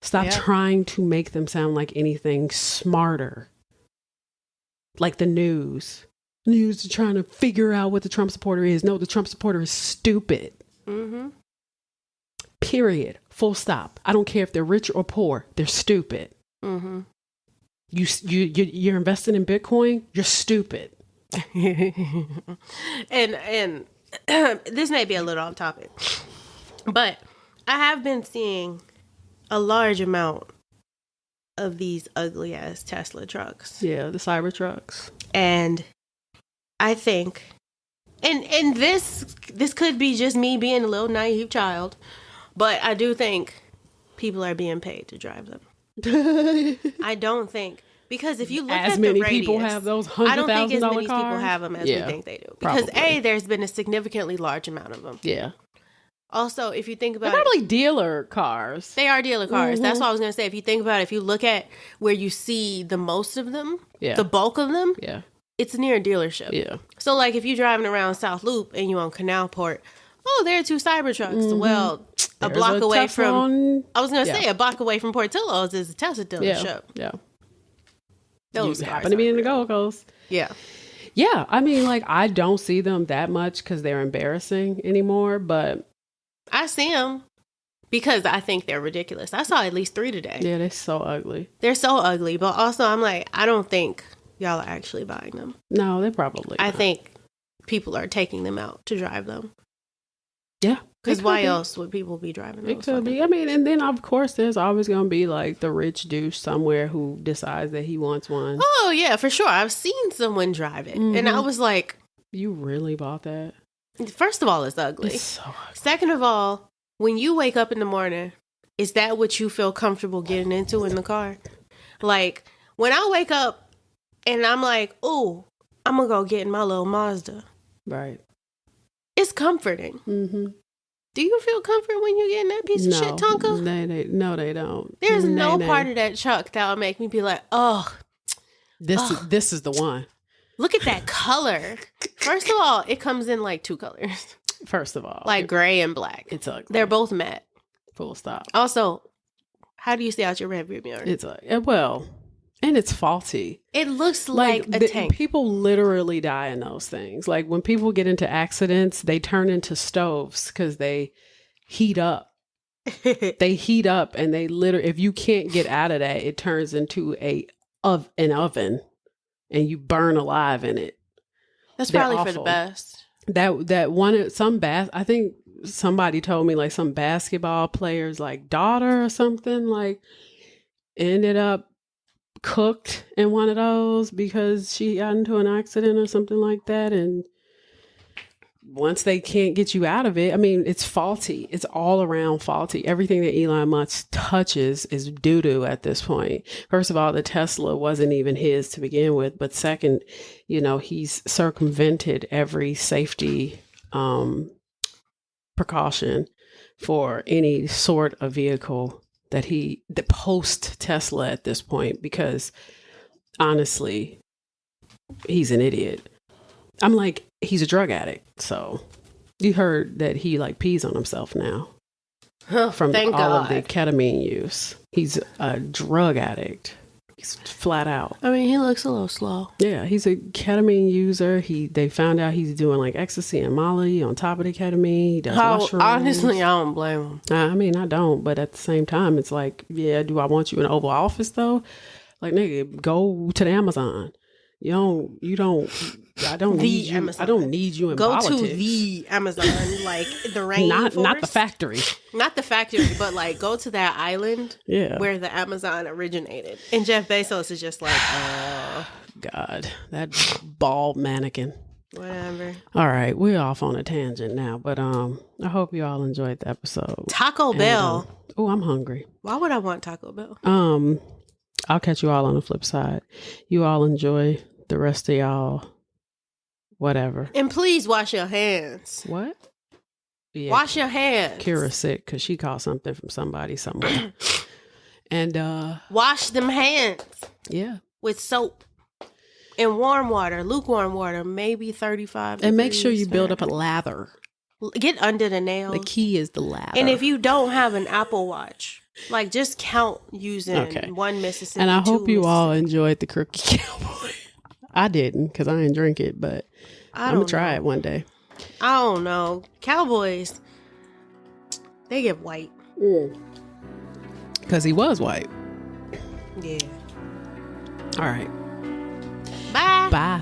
Stop trying to make them sound like anything smarter. Like the news. News are trying to figure out what the Trump supporter is. No, the Trump supporter is stupid. Mm-hmm. Period. Full stop. I don't care if they're rich or poor. They're stupid. Mm-hmm. You're investing in Bitcoin. You're stupid. and this may be a little off topic, but I have been seeing a large amount of these ugly ass Tesla trucks. Yeah, the cyber trucks. And I think, and this could be just me being a little naive child, but I do think people are being paid to drive them. I don't think, because if you look as at many the radius, people have those I don't think as $100,000 many cars. people have them as we think they do. Because probably. there's been a significantly large amount of them. Yeah. Also, if you think about They're probably dealer cars. they are dealer cars. That's what I was going to say. If you think about it, if you look at where you see the most of them, the bulk of them, it's near a dealership. Yeah. So, like, if you're driving around South Loop and you're on Canalport, there are 2 Cybertrucks. Well, a block away from... I was going to say, a block away from Portillo's is a Tesla dealership. Yeah. Those you happen to be in the Gold Coast. Yeah. Yeah. I mean, like, I don't see them that much because they're embarrassing anymore, but... I see them because I think they're ridiculous. I saw at least 3 today. Yeah, they're so ugly. They're so ugly, but also I'm like, I don't think y'all are actually buying them. No, they're probably I not. think people are taking them out to drive them. Yeah. Because why else would people be driving those? It could be. I mean, and then of course there's always going to be like the rich douche somewhere who decides that he wants one. Oh, yeah, for sure. I've seen someone drive it. And I was like... You really bought that? First of all, it's ugly. It's so ugly. Second of all, when you wake up in the morning, is that what you feel comfortable getting into in the car? Like, when I wake up and I'm like, oh, I'm going to go get in my little Mazda. Right. It's comforting. Mm-hmm. Do you feel comfort when you get in that piece of shit, Tonka? No, they don't. There's no part of that truck that will make me be like, this is the one. Look at that color. First of all, it comes in like 2 colors. First of all. Like gray and black. It's ugly. They're both matte. Full stop. Also, how do you see out your rearview mirror? It's well, and it's faulty. It looks like a tank. People literally die in those things. Like when people get into accidents, they turn into stoves because they heat up. They heat up and they literally, if you can't get out of that, it turns into an oven and you burn alive in it. That's probably for the best. That one, I think somebody told me like some basketball player's like daughter or something like ended up cooked in one of those because she got into an accident or something like that. And once they can't get you out of it, I mean, it's faulty. It's all around faulty. Everything that Elon Musk touches is doo-doo at this point. First of all, the Tesla wasn't even his to begin with. But second, he's circumvented every safety precaution for any sort of vehicle that post Tesla at this point, because honestly, he's an idiot. I'm like, he's a drug addict. So you heard that he like pees on himself now from all of the ketamine use. He's a drug addict. He's flat out. I mean, he looks a little slow. Yeah, he's a ketamine user. They found out he's doing like ecstasy and Molly on top of the ketamine. He does mushrooms. Honestly, I don't blame him. I mean, I don't. But at the same time, it's like, yeah, do I want you in the Oval Office though? Like, nigga, go to the Amazon. I don't need you. Amazon. I don't need you in politics. Go to the Amazon, like the rainforest. Not the factory. Not the factory, but like go to that island where the Amazon originated. And Jeff Bezos is just like, oh. God, that bald mannequin. Whatever. All right, we're off on a tangent now, but I hope you all enjoyed the episode. Taco Bell. Oh, I'm hungry. Why would I want Taco Bell? I'll catch you all on the flip side. You all enjoy the rest of y'all. Whatever. And please wash your hands. What? Yeah, wash your hands. Kirrah's sick because she caught something from somebody somewhere. And wash them hands. Yeah. With soap. And warm water, lukewarm water, maybe 35 And make sure you build up a lather. Get under the nails. The key is the lather. And if you don't have an Apple Watch, like just count using one Mississippi. And I hope you all enjoyed the Crooked Cowboy. I didn't because I didn't drink it, but I'm going to try it one day. I don't know. Cowboys, they get white. Because he was white. Yeah. All right. Bye. Bye.